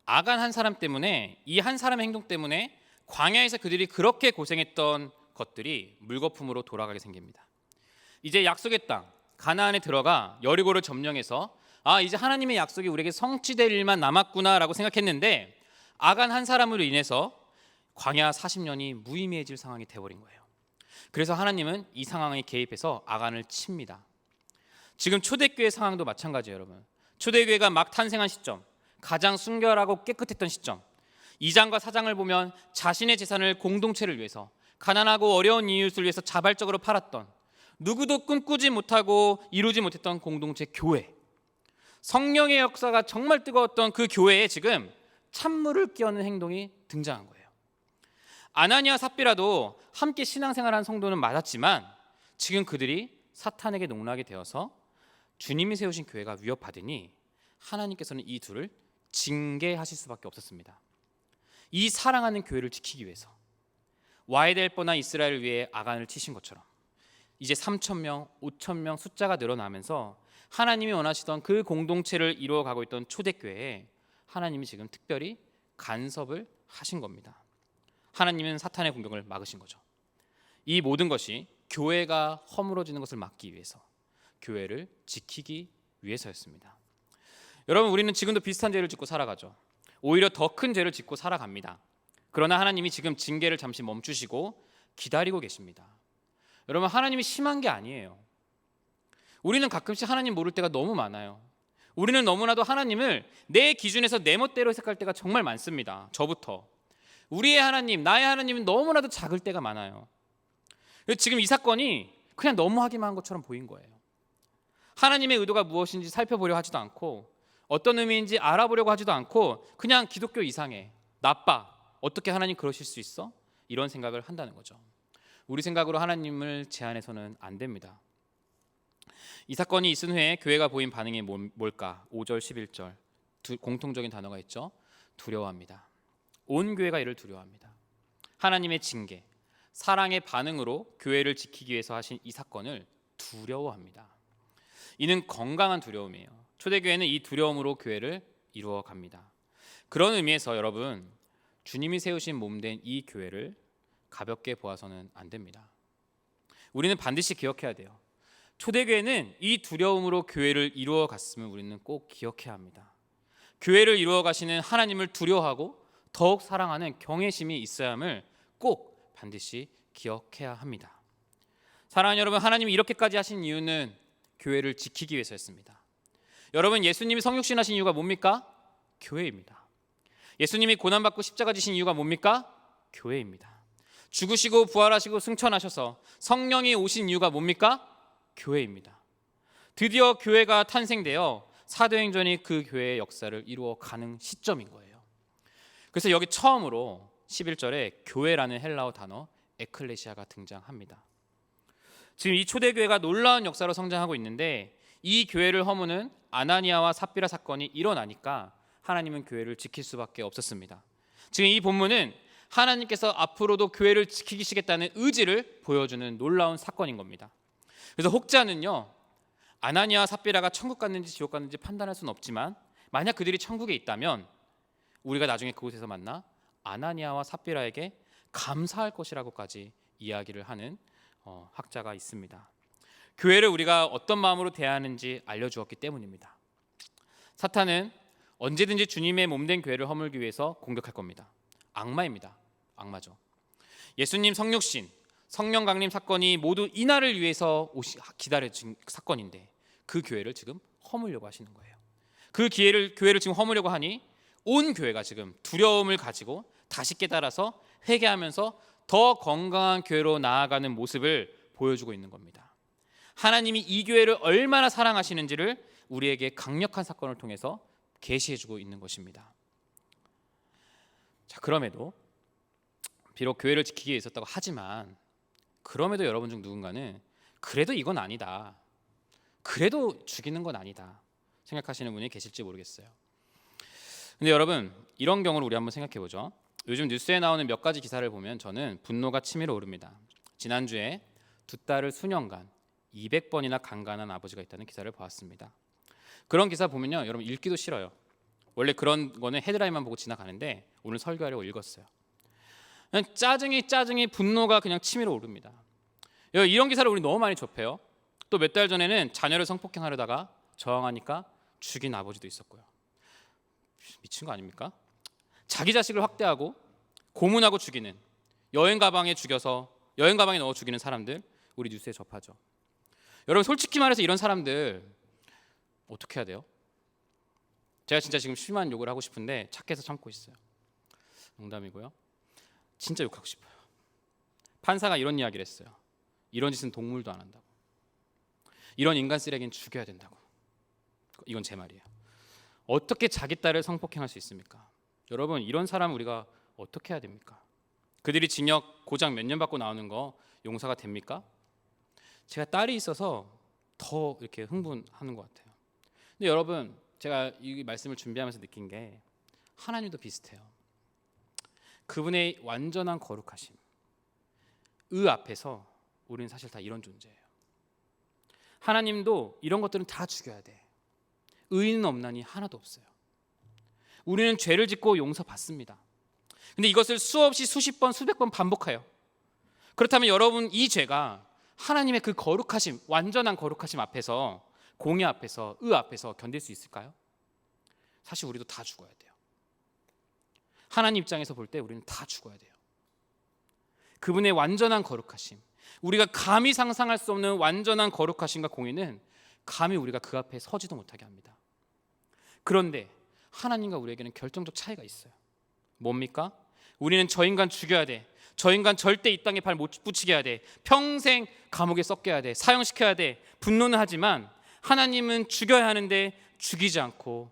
아간 한 사람 때문에, 이 한 사람의 행동 때문에 광야에서 그들이 그렇게 고생했던 것들이 물거품으로 돌아가게 생깁니다. 이제 약속의 땅 가나안에 들어가 여리고를 점령해서 이제 하나님의 약속이 우리에게 성취될 일만 남았구나라고 생각했는데 아간 한 사람으로 인해서 광야 40년이 무의미해질 상황이 되어버린 거예요. 그래서 하나님은 이 상황에 개입해서 아간을 칩니다. 지금 초대교회 상황도 마찬가지예요, 여러분. 초대교회가 막 탄생한 시점, 가장 순결하고 깨끗했던 시점, 2장과 4장을 보면 자신의 재산을 공동체를 위해서, 가난하고 어려운 이웃을 위해서 자발적으로 팔았던, 누구도 꿈꾸지 못하고 이루지 못했던 공동체 교회, 성령의 역사가 정말 뜨거웠던 그 교회에 지금 찬물을 끼얹는 행동이 등장한 거예요. 아나니아 삽비라도 함께 신앙생활한 성도는 맞았지만 지금 그들이 사탄에게 농락이 되어서 주님이 세우신 교회가 위협받으니 하나님께서는 이 둘을 징계하실 수밖에 없었습니다. 이 사랑하는 교회를 지키기 위해서 와야 될 뻔한 이스라엘을 위해 아간을 치신 것처럼 이제 3,000명, 5,000명 숫자가 늘어나면서 하나님이 원하시던 그 공동체를 이루어가고 있던 초대교회에 하나님이 지금 특별히 간섭을 하신 겁니다. 하나님은 사탄의 공격을 막으신 거죠. 이 모든 것이 교회가 허물어지는 것을 막기 위해서, 교회를 지키기 위해서였습니다. 여러분, 우리는 지금도 비슷한 죄를 짓고 살아가죠. 오히려 더 큰 죄를 짓고 살아갑니다. 그러나 하나님이 지금 징계를 잠시 멈추시고 기다리고 계십니다. 여러분, 하나님이 심한 게 아니에요. 우리는 가끔씩 하나님 모를 때가 너무 많아요. 우리는 너무나도 하나님을 내 기준에서 내 멋대로 해석할 때가 정말 많습니다. 저부터. 우리의 하나님, 나의 하나님은 너무나도 작을 때가 많아요. 지금 이 사건이 그냥 너무하기만 한 것처럼 보인 거예요. 하나님의 의도가 무엇인지 살펴보려 하지도 않고 어떤 의미인지 알아보려고 하지도 않고 그냥 기독교 이상해, 나빠, 어떻게 하나님 그러실 수 있어? 이런 생각을 한다는 거죠. 우리 생각으로 하나님을 제한해서는 안 됩니다. 이 사건이 있은 후에 교회가 보인 반응이 뭘까? 5절, 11절 공통적인 단어가 있죠. 두려워합니다. 온 교회가 이를 두려워합니다. 하나님의 징계, 사랑의 반응으로 교회를 지키기 위해서 하신 이 사건을 두려워합니다. 이는 건강한 두려움이에요. 초대교회는 이 두려움으로 교회를 이루어 갑니다. 그런 의미에서 여러분, 주님이 세우신 몸된 이 교회를 가볍게 보아서는 안 됩니다. 우리는 반드시 기억해야 돼요. 초대교회는 이 두려움으로 교회를 이루어 갔음을 우리는 꼭 기억해야 합니다. 교회를 이루어 가시는 하나님을 두려워하고 더욱 사랑하는 경외심이 있어야 함을 꼭 반드시 기억해야 합니다. 사랑하는 여러분, 하나님이 이렇게까지 하신 이유는 교회를 지키기 위해서였습니다. 여러분, 예수님이 성육신하신 이유가 뭡니까? 교회입니다. 예수님이 고난받고 십자가 지신 이유가 뭡니까? 교회입니다. 죽으시고 부활하시고 승천하셔서 성령이 오신 이유가 뭡니까? 교회입니다. 드디어 교회가 탄생되어 사도행전이 그 교회의 역사를 이루어 가는 시점인 거예요. 그래서 여기 처음으로 11절에 교회라는 헬라어 단어 에클레시아가 등장합니다. 지금 이 초대교회가 놀라운 역사로 성장하고 있는데 이 교회를 허무는 아나니아와 삽비라 사건이 일어나니까 하나님은 교회를 지킬 수밖에 없었습니다. 지금 이 본문은 하나님께서 앞으로도 교회를 지키시겠다는 의지를 보여주는 놀라운 사건인 겁니다. 그래서 혹자는요, 아나니아와 삽비라가 천국 갔는지 지옥 갔는지 판단할 수는 없지만 만약 그들이 천국에 있다면 우리가 나중에 그곳에서 만나 아나니아와 삽비라에게 감사할 것이라고까지 이야기를 하는 학자가 있습니다. 교회를 우리가 어떤 마음으로 대하는지 알려주었기 때문입니다. 사탄은 언제든지 주님의 몸된 교회를 허물기 위해서 공격할 겁니다. 악마입니다. 악마죠. 예수님 성육신, 성령 강림 사건이 모두 이날을 위해서 기다려진 사건인데 그 교회를 지금 허물려고 하시는 거예요. 그 교회를 지금 허물려고 하니 온 교회가 지금 두려움을 가지고 다시 깨달아서 회개하면서 더 건강한 교회로 나아가는 모습을 보여주고 있는 겁니다. 하나님이 이 교회를 얼마나 사랑하시는지를 우리에게 강력한 사건을 통해서 계시해주고 있는 것입니다. 자, 그럼에도 비록 교회를 지키기 위해 있었다고 하지만 그럼에도 여러분 중 누군가는 그래도 이건 아니다, 그래도 죽이는 건 아니다 생각하시는 분이 계실지 모르겠어요. 근데 여러분, 이런 경우를 우리 한번 생각해 보죠. 요즘 뉴스에 나오는 몇 가지 기사를 보면 저는 분노가 치밀어 오릅니다. 지난주에 두 딸을 수년간 200번이나 강간한 아버지가 있다는 기사를 보았습니다. 그런 기사 보면요, 여러분 읽기도 싫어요. 원래 그런 거는 헤드라인만 보고 지나가는데 오늘 설교하려고 읽었어요. 그냥 짜증이 분노가 그냥 치밀어 오릅니다. 이런 기사를 우리 너무 많이 접해요. 또 몇 달 전에는 자녀를 성폭행하려다가 저항하니까 죽인 아버지도 있었고요. 미친 거 아닙니까? 자기 자식을 확대하고 고문하고 죽이는, 여행 가방에 넣어 죽이는 사람들 우리 뉴스에 접하죠. 여러분, 솔직히 말해서 이런 사람들 어떻게 해야 돼요? 제가 진짜 지금 심한 욕을 하고 싶은데 착해서 참고 있어요. 농담이고요. 진짜 욕하고 싶어요. 판사가 이런 이야기를 했어요. 이런 짓은 동물도 안 한다고. 이런 인간 쓰레기는 죽여야 된다고. 이건 제 말이에요. 어떻게 자기 딸을 성폭행할 수 있습니까? 여러분, 이런 사람 우리가 어떻게 해야 됩니까? 그들이 징역 고작 몇 년 받고 나오는 거 용서가 됩니까? 제가 딸이 있어서 더 이렇게 흥분하는 것 같아요. 근데 여러분, 제가 이 말씀을 준비하면서 느낀 게 하나님도 비슷해요. 그분의 완전한 거룩하심, 앞에서 우리는 사실 다 이런 존재예요. 하나님도 이런 것들은 다 죽여야 돼. 의인은 없나니 하나도 없어요. 우리는 죄를 짓고 용서받습니다. 근데 이것을 수없이 수십 번, 수백 번 반복해요. 그렇다면 여러분, 이 죄가 하나님의 그 거룩하심, 완전한 거룩하심 앞에서, 공의 앞에서, 앞에서 견딜 수 있을까요? 사실 우리도 다 죽어야 돼요. 하나님 입장에서 볼 때 우리는 다 죽어야 돼요. 그분의 완전한 거룩하심, 우리가 감히 상상할 수 없는 완전한 거룩하심과 공의는 감히 우리가 그 앞에 서지도 못하게 합니다. 그런데 하나님과 우리에게는 결정적 차이가 있어요. 뭡니까? 우리는 저 인간 죽여야 돼. 저 인간 절대 이 땅에 발 못 붙이게 해야 돼. 평생 감옥에 썩겨야 돼. 사형시켜야 돼. 분노는 하지만 하나님은 죽여야 하는데 죽이지 않고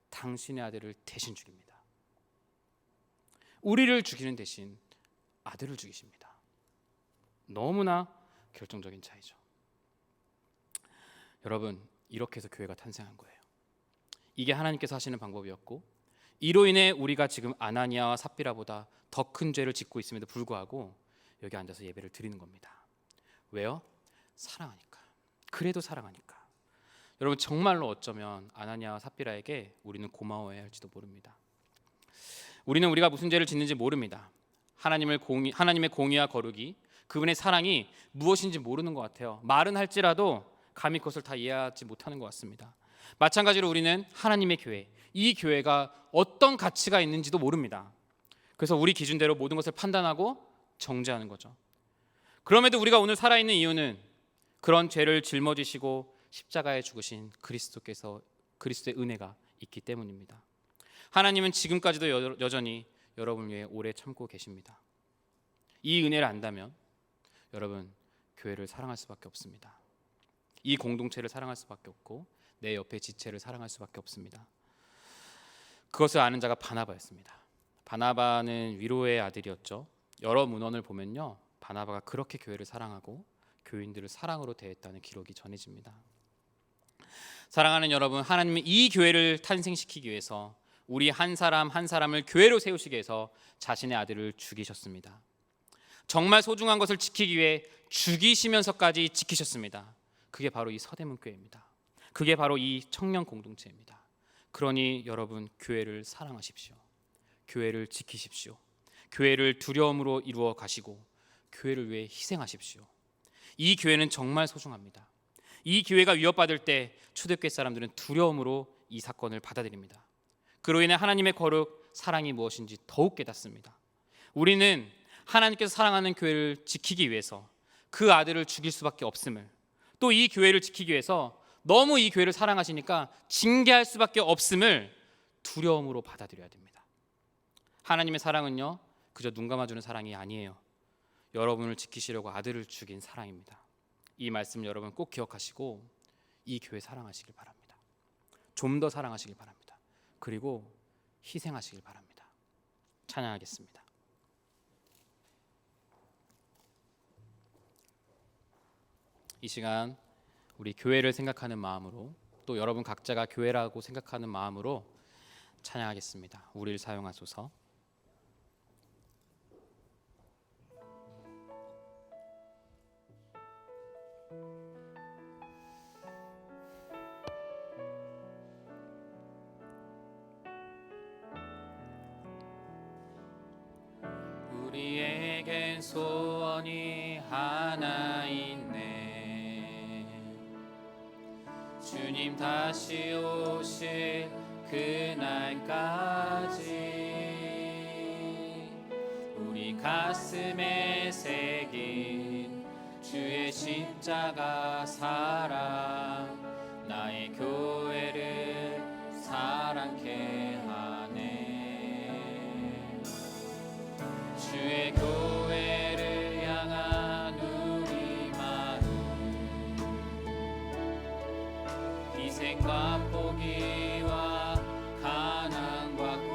당신의 아들을 대신 죽입니다. 우리를 죽이는 대신 아들을 죽이십니다. 너무나 결정적인 차이죠. 여러분, 이렇게 해서 교회가 탄생한 거예요. 이게 하나님께서 하시는 방법이었고, 이로 인해 우리가 지금 아나니아와 삽비라보다 더 큰 죄를 짓고 있음에도 불구하고 여기 앉아서 예배를 드리는 겁니다. 왜요? 사랑하니까. 그래도 사랑하니까. 여러분, 정말로 어쩌면 아나니아와 삽비라에게 우리는 고마워해야 할지도 모릅니다. 우리는 우리가 무슨 죄를 짓는지 모릅니다. 하나님의 공의와 거룩이, 그분의 사랑이 무엇인지 모르는 것 같아요. 말은 할지라도 감히 그것을 다 이해하지 못하는 것 같습니다. 마찬가지로 우리는 하나님의 교회, 이 교회가 어떤 가치가 있는지도 모릅니다. 그래서 우리 기준대로 모든 것을 판단하고 정죄하는 거죠. 그럼에도 우리가 오늘 살아있는 이유는 그런 죄를 짊어지시고 십자가에 죽으신 그리스도의 은혜가 있기 때문입니다. 하나님은 지금까지도 여전히 여러분을 위해 오래 참고 계십니다. 이 은혜를 안다면 여러분, 교회를 사랑할 수밖에 없습니다. 이 공동체를 사랑할 수밖에 없고 내 옆에 지체를 사랑할 수밖에 없습니다. 그것을 아는 자가 바나바였습니다. 바나바는 위로의 아들이었죠. 여러 문헌을 보면요, 바나바가 그렇게 교회를 사랑하고 교인들을 사랑으로 대했다는 기록이 전해집니다. 사랑하는 여러분, 하나님은 이 교회를 탄생시키기 위해서 우리 한 사람 한 사람을 교회로 세우시기 위해서 자신의 아들을 죽이셨습니다. 정말 소중한 것을 지키기 위해 죽이시면서까지 지키셨습니다. 그게 바로 이 서대문교회입니다. 그게 바로 이 청년 공동체입니다. 그러니 여러분, 교회를 사랑하십시오. 교회를 지키십시오. 교회를 두려움으로 이루어 가시고 교회를 위해 희생하십시오. 이 교회는 정말 소중합니다. 이 교회가 위협받을 때 초대교회 사람들은 두려움으로 이 사건을 받아들입니다. 그로 인해 하나님의 거룩, 사랑이 무엇인지 더욱 깨닫습니다. 우리는 하나님께서 사랑하는 교회를 지키기 위해서 그 아들을 죽일 수밖에 없음을, 또 이 교회를 지키기 위해서 너무 이 교회를 사랑하시니까 징계할 수밖에 없음을 두려움으로 받아들여야 됩니다. 하나님의 사랑은요, 그저 눈 감아주는 사랑이 아니에요. 여러분을 지키시려고 아들을 죽인 사랑입니다. 이 말씀 여러분 꼭 기억하시고 이 교회 사랑하시길 바랍니다. 좀 더 사랑하시길 바랍니다. 그리고 희생하시길 바랍니다. 찬양하겠습니다. 이 시간 우리 교회를 생각하는 마음으로, 또 여러분 각자가 교회라고 생각하는 마음으로 찬양하겠습니다. 우리를 사용하소서. 우리에겐 소원이 하나 있네. 주님 다시 오실 그날까지 우리 가슴에 새긴 주의 십자가 사랑, 나의 교회를 사랑케 하네. 주의 교회를 향한 우리 마음, 희생과 포기와 가난과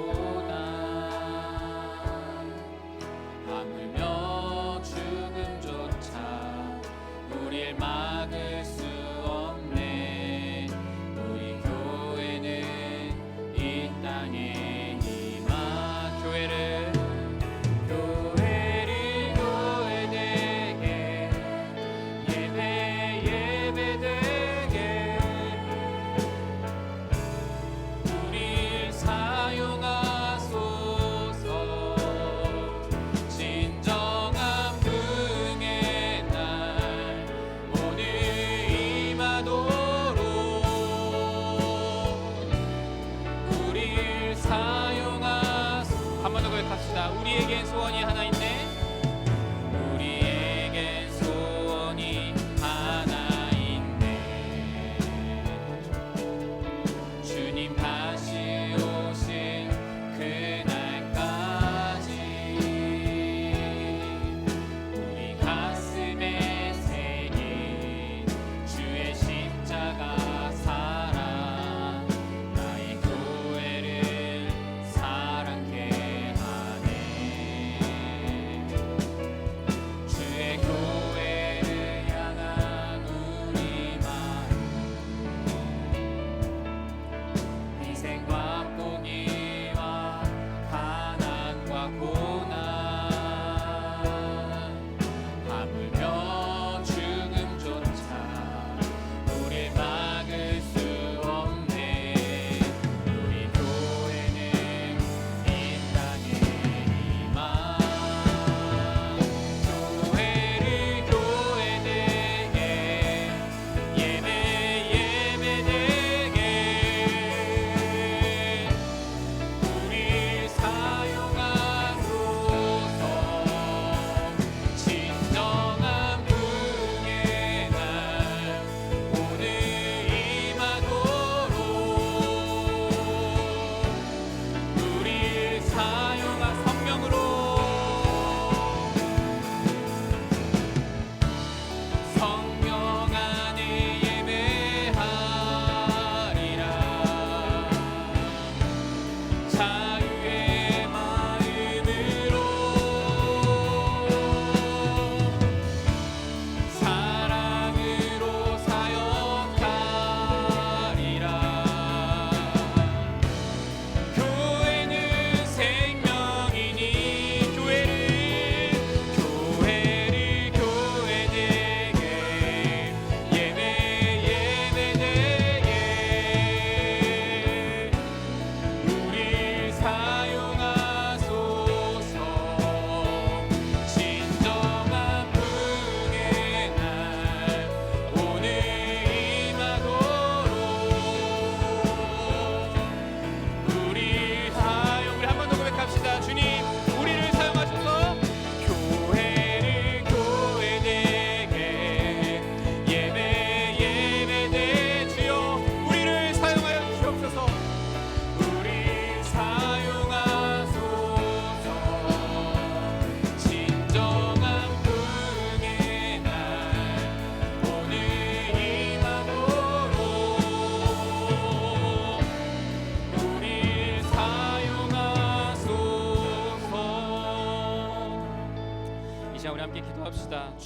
기도합시다.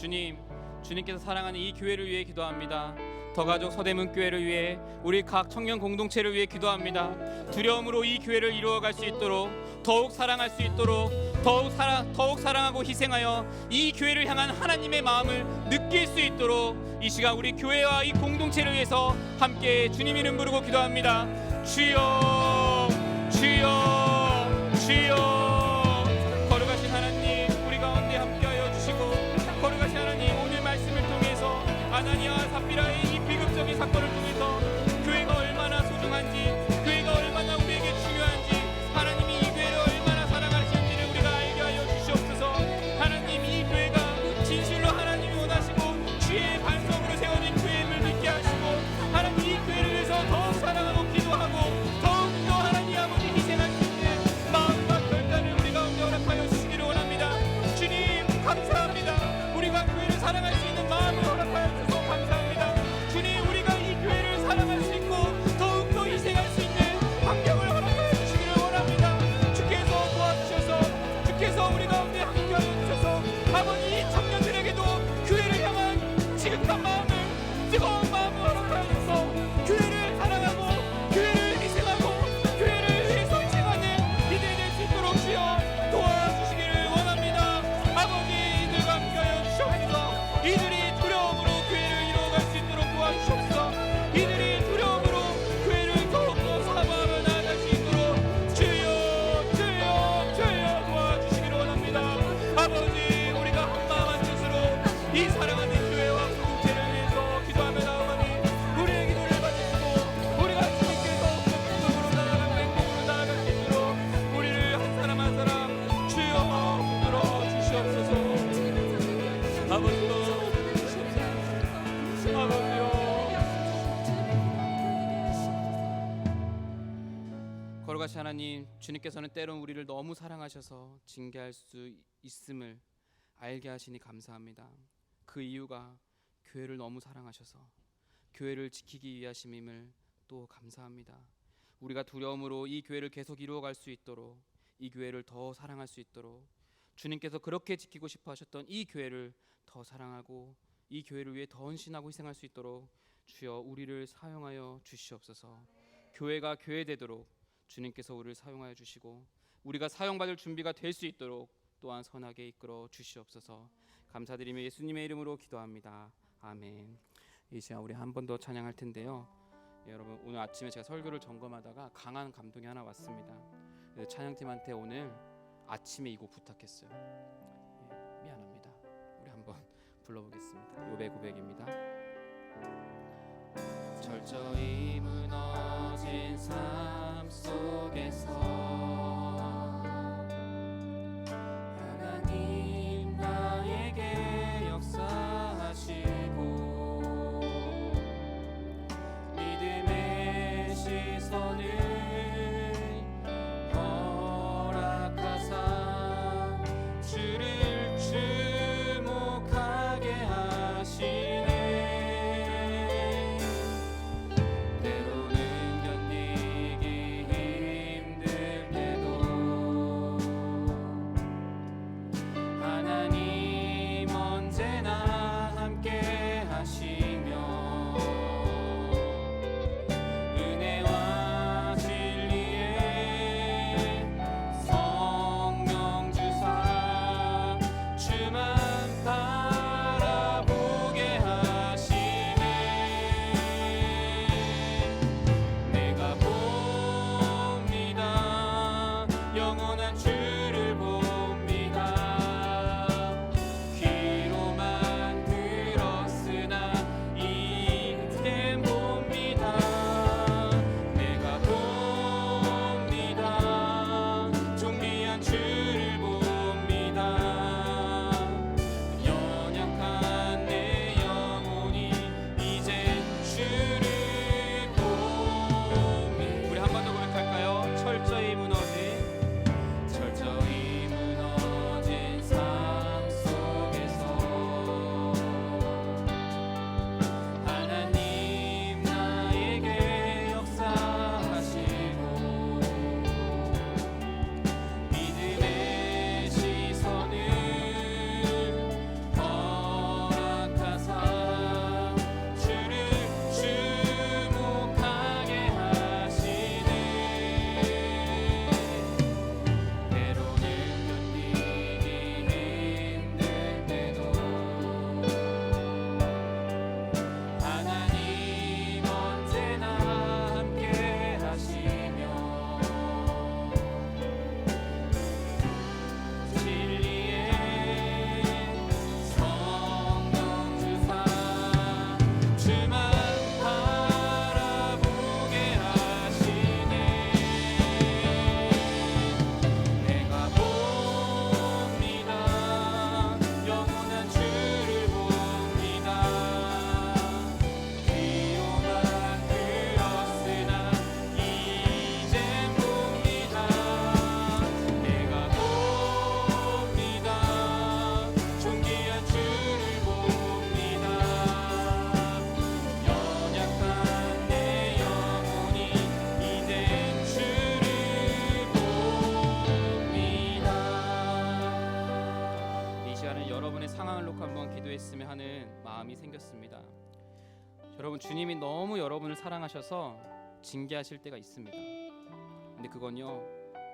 주님께서 사랑하는 이 교회를 위해 기도합니다. 더가족 서대문 교회를 위해, 우리 각 청년 공동체를 위해 기도합니다. 두려움으로 이 교회를 이루어갈 수 있도록, 더욱 사랑할 수 있도록, 더욱 사랑하고 희생하여 이 교회를 향한 하나님의 마음을 느낄 수 있도록 이 시간 우리 교회와 이 공동체를 위해서 함께 주님 이름 부르고 기도합니다. 주여, 주여, 주여. 거룩하신 하나님, 우리 가운데 함께하여 주시고, 거룩하신 하나님, 오늘 말씀을 통해서 아나니아와 삽비라의 이 비극적인 사건을 통해서 교회가 얼마나 소중한지, 교회가 얼마나 우리에게 중요한지, 하나님이 이 교회를 얼마나 사랑하시는지를 우리가 알게 하여 주시옵소서. 하나님, 이 교회가 진실로 하나님이 원하시고 주의 반성으로 세워진 교회임을 믿게 하시고, 하나님 이 교회를 위해서 더욱 사랑하고 기도하고 더욱더 하나님 아버지 희생할 수 있는 마음과 결단을 우리 가운데 허락하여 주시기를 원합니다. 주님 감사합니다. 우리가 교회를 사랑할 수 있는 마음을 허락하여 주셔서 감사합니다. 주님, 우리가 이 교회를 사랑할 수 있고 더욱더 희생할 수 있는 환경을 허락하여 주시기를 원합니다. 주께서 도와주셔서, 주께서 우리 가운데 함께하여 주셔서 아버지, 이 청년들에게도 교회를 향한 지극한 마음을, 뜨거운 마음을 허락하여 주셔서 교회를 사랑하고 교회를 희생하고 교회를 위해서 희생하는 이들이 될 수 있도록 주여 도와주시기를 원합니다. 아버지, 이들과 함께하여 주시옵소서. 이들이 두려움으로 교회를 이루어갈 수 있도록 도와주시옵소서. 이들이 두려움으로 교회를 더욱더 사모하며 나아갈 수 있도록 주여, 주여, 주여 도와주시기를 원합니다. 아버지, 우리가 한마음 한뜻으로 이 사랑하는 교회와 공동체를 위해서 기도하며 나아가니 우리의 기도를 받으시고, 우리가 주님께서 적극적으로 나아가고 행복으로 나아갈 수 있도록 우리를 한 사람 한 사람 주여 붙들어 주시옵소서. 아버지요, 아버지요. 거룩하신 하나님, 주님께서는 때론 우리를 너무 사랑하셔서 징계할 수 있음을 알게 하시니 감사합니다. 그 이유가 교회를 너무 사랑하셔서 교회를 지키기 위하심임을 또 감사합니다. 우리가 두려움으로 이 교회를 계속 이루어갈 수 있도록, 이 교회를 더 사랑할 수 있도록, 주님께서 그렇게 지키고 싶어 하셨던 이 교회를 더 사랑하고 이 교회를 위해 더 헌신하고 희생할 수 있도록 주여 우리를 사용하여 주시옵소서. 교회가 교회되도록 주님께서 우리를 사용하여 주시고, 우리가 사용받을 준비가 될 수 있도록 또한 선하게 이끌어 주시옵소서. 감사드리며 예수님의 이름으로 기도합니다. 아멘. 이 시간 우리 한 번 더 찬양할 텐데요. 여러분, 오늘 아침에 제가 설교를 점검하다가 강한 감동이 하나 왔습니다. 그래서 찬양팀한테 오늘 아침에 이 곡 부탁했어요. 미안합니다. 우리 한번 불러보겠습니다. 요배 고백입니다. 철저히 무너진 삶 속에서 하나님 나에게 역사하시고, 믿음의 시선을 허락하사 주를 주목하게 하시네. 때로는 견디기 힘들 때 마음이 생겼습니다. 여러분, 주님이 너무 여러분을 사랑하셔서 징계하실 때가 있습니다. 근데 그건요,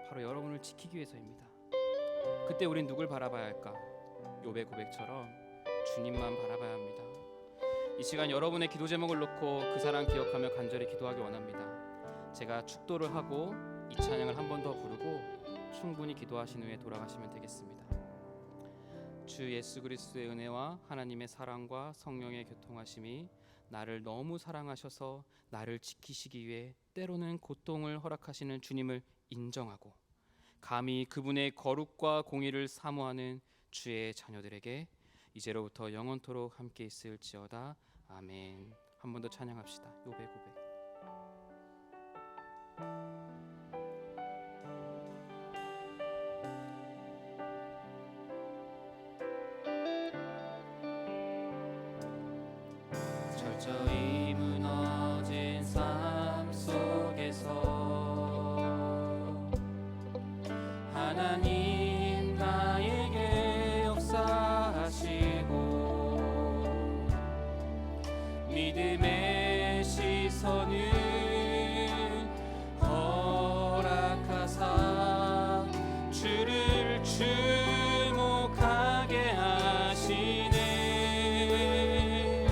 바로 여러분을 지키기 위해서입니다. 그때 우린 누굴 바라봐야 할까? 욥의 고백처럼 주님만 바라봐야 합니다. 이 시간 여러분의 기도 제목을 놓고 그 사랑 기억하며 간절히 기도하기 원합니다. 제가 축도를 하고 이 찬양을 한 번 더 부르고 충분히 기도하신 후에 돌아가시면 되겠습니다. 주 예수 그리스도의 은혜와 하나님의 사랑과 성령의 교통하심이 나를 너무 사랑하셔서 나를 지키시기 위해 때로는 고통을 허락하시는 주님을 인정하고 감히 그분의 거룩과 공의를 사모하는 주의 자녀들에게 이제로부터 영원토록 함께 있을지어다. 아멘. 한 번 더 찬양합시다. 욥의 고백. 철저히 무너진 삶 속에서 하나님 나에게 역사하시고 믿음의 시선을 허락하사 주를 주목하게 하시네.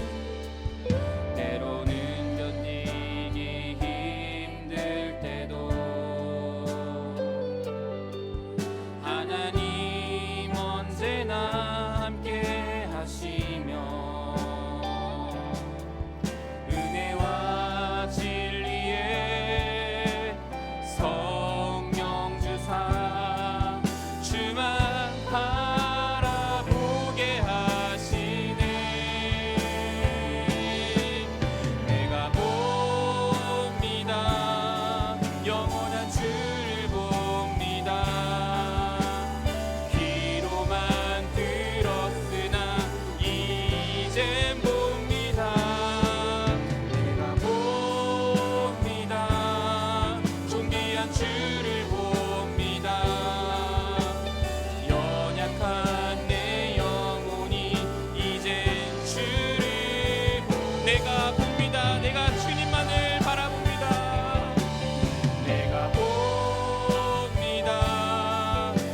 때로는 견디기 힘들 때도 하나님 언제나 함께 하시며 은혜와 진리의 성령 주사 주만 바라보게 하시네. 내가 봅니다. 영원한 주를 봅니다. 귀로만 들었으나 이젠 봅니다. 내가 봅니다. 존귀한 주를 봅니다. 연약한 내 영혼이 이젠 주를 내가 봅니다. 내가 주님만을 바라봅니다. 내가 봅니다.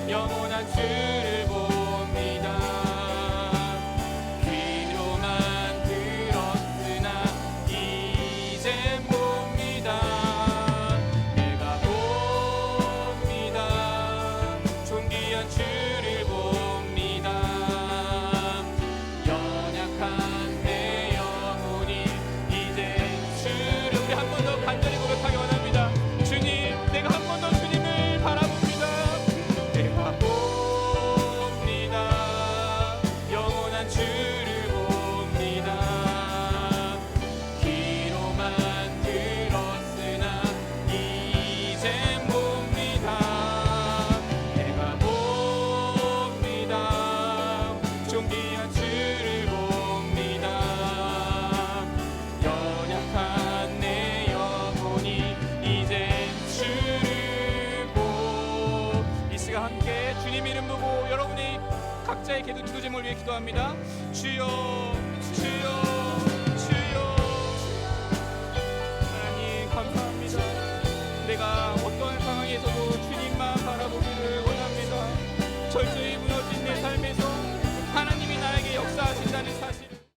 영원한 주를 봅니다. 귀로만 들었으나 이젠 봅니다. 내가 봅니다. 존귀한 주를 봅니다. 연약한 내 영혼이 이제 주를 우리 한 번 더 간절히 고백하기 원합니다. 주님, 내가 한 번 더 주님을 바라봅니다. 내가 봅니다. 영원한 주를 봅니다. 귀로만 들었으나 이젠 봅니다. 내가 봅니다. 존귀한 주를 봅니다. 연약한 내 영혼이 이젠 주를 이 시간 함께 주님 이름 보고 여러분이 각자의 기도 제목을 위해 기도합니다. 주여, 주여, 주여. 하나님 감사합니다. 내가 어떤 상황에서도 주님만 바라보기를 원합니다. 철저히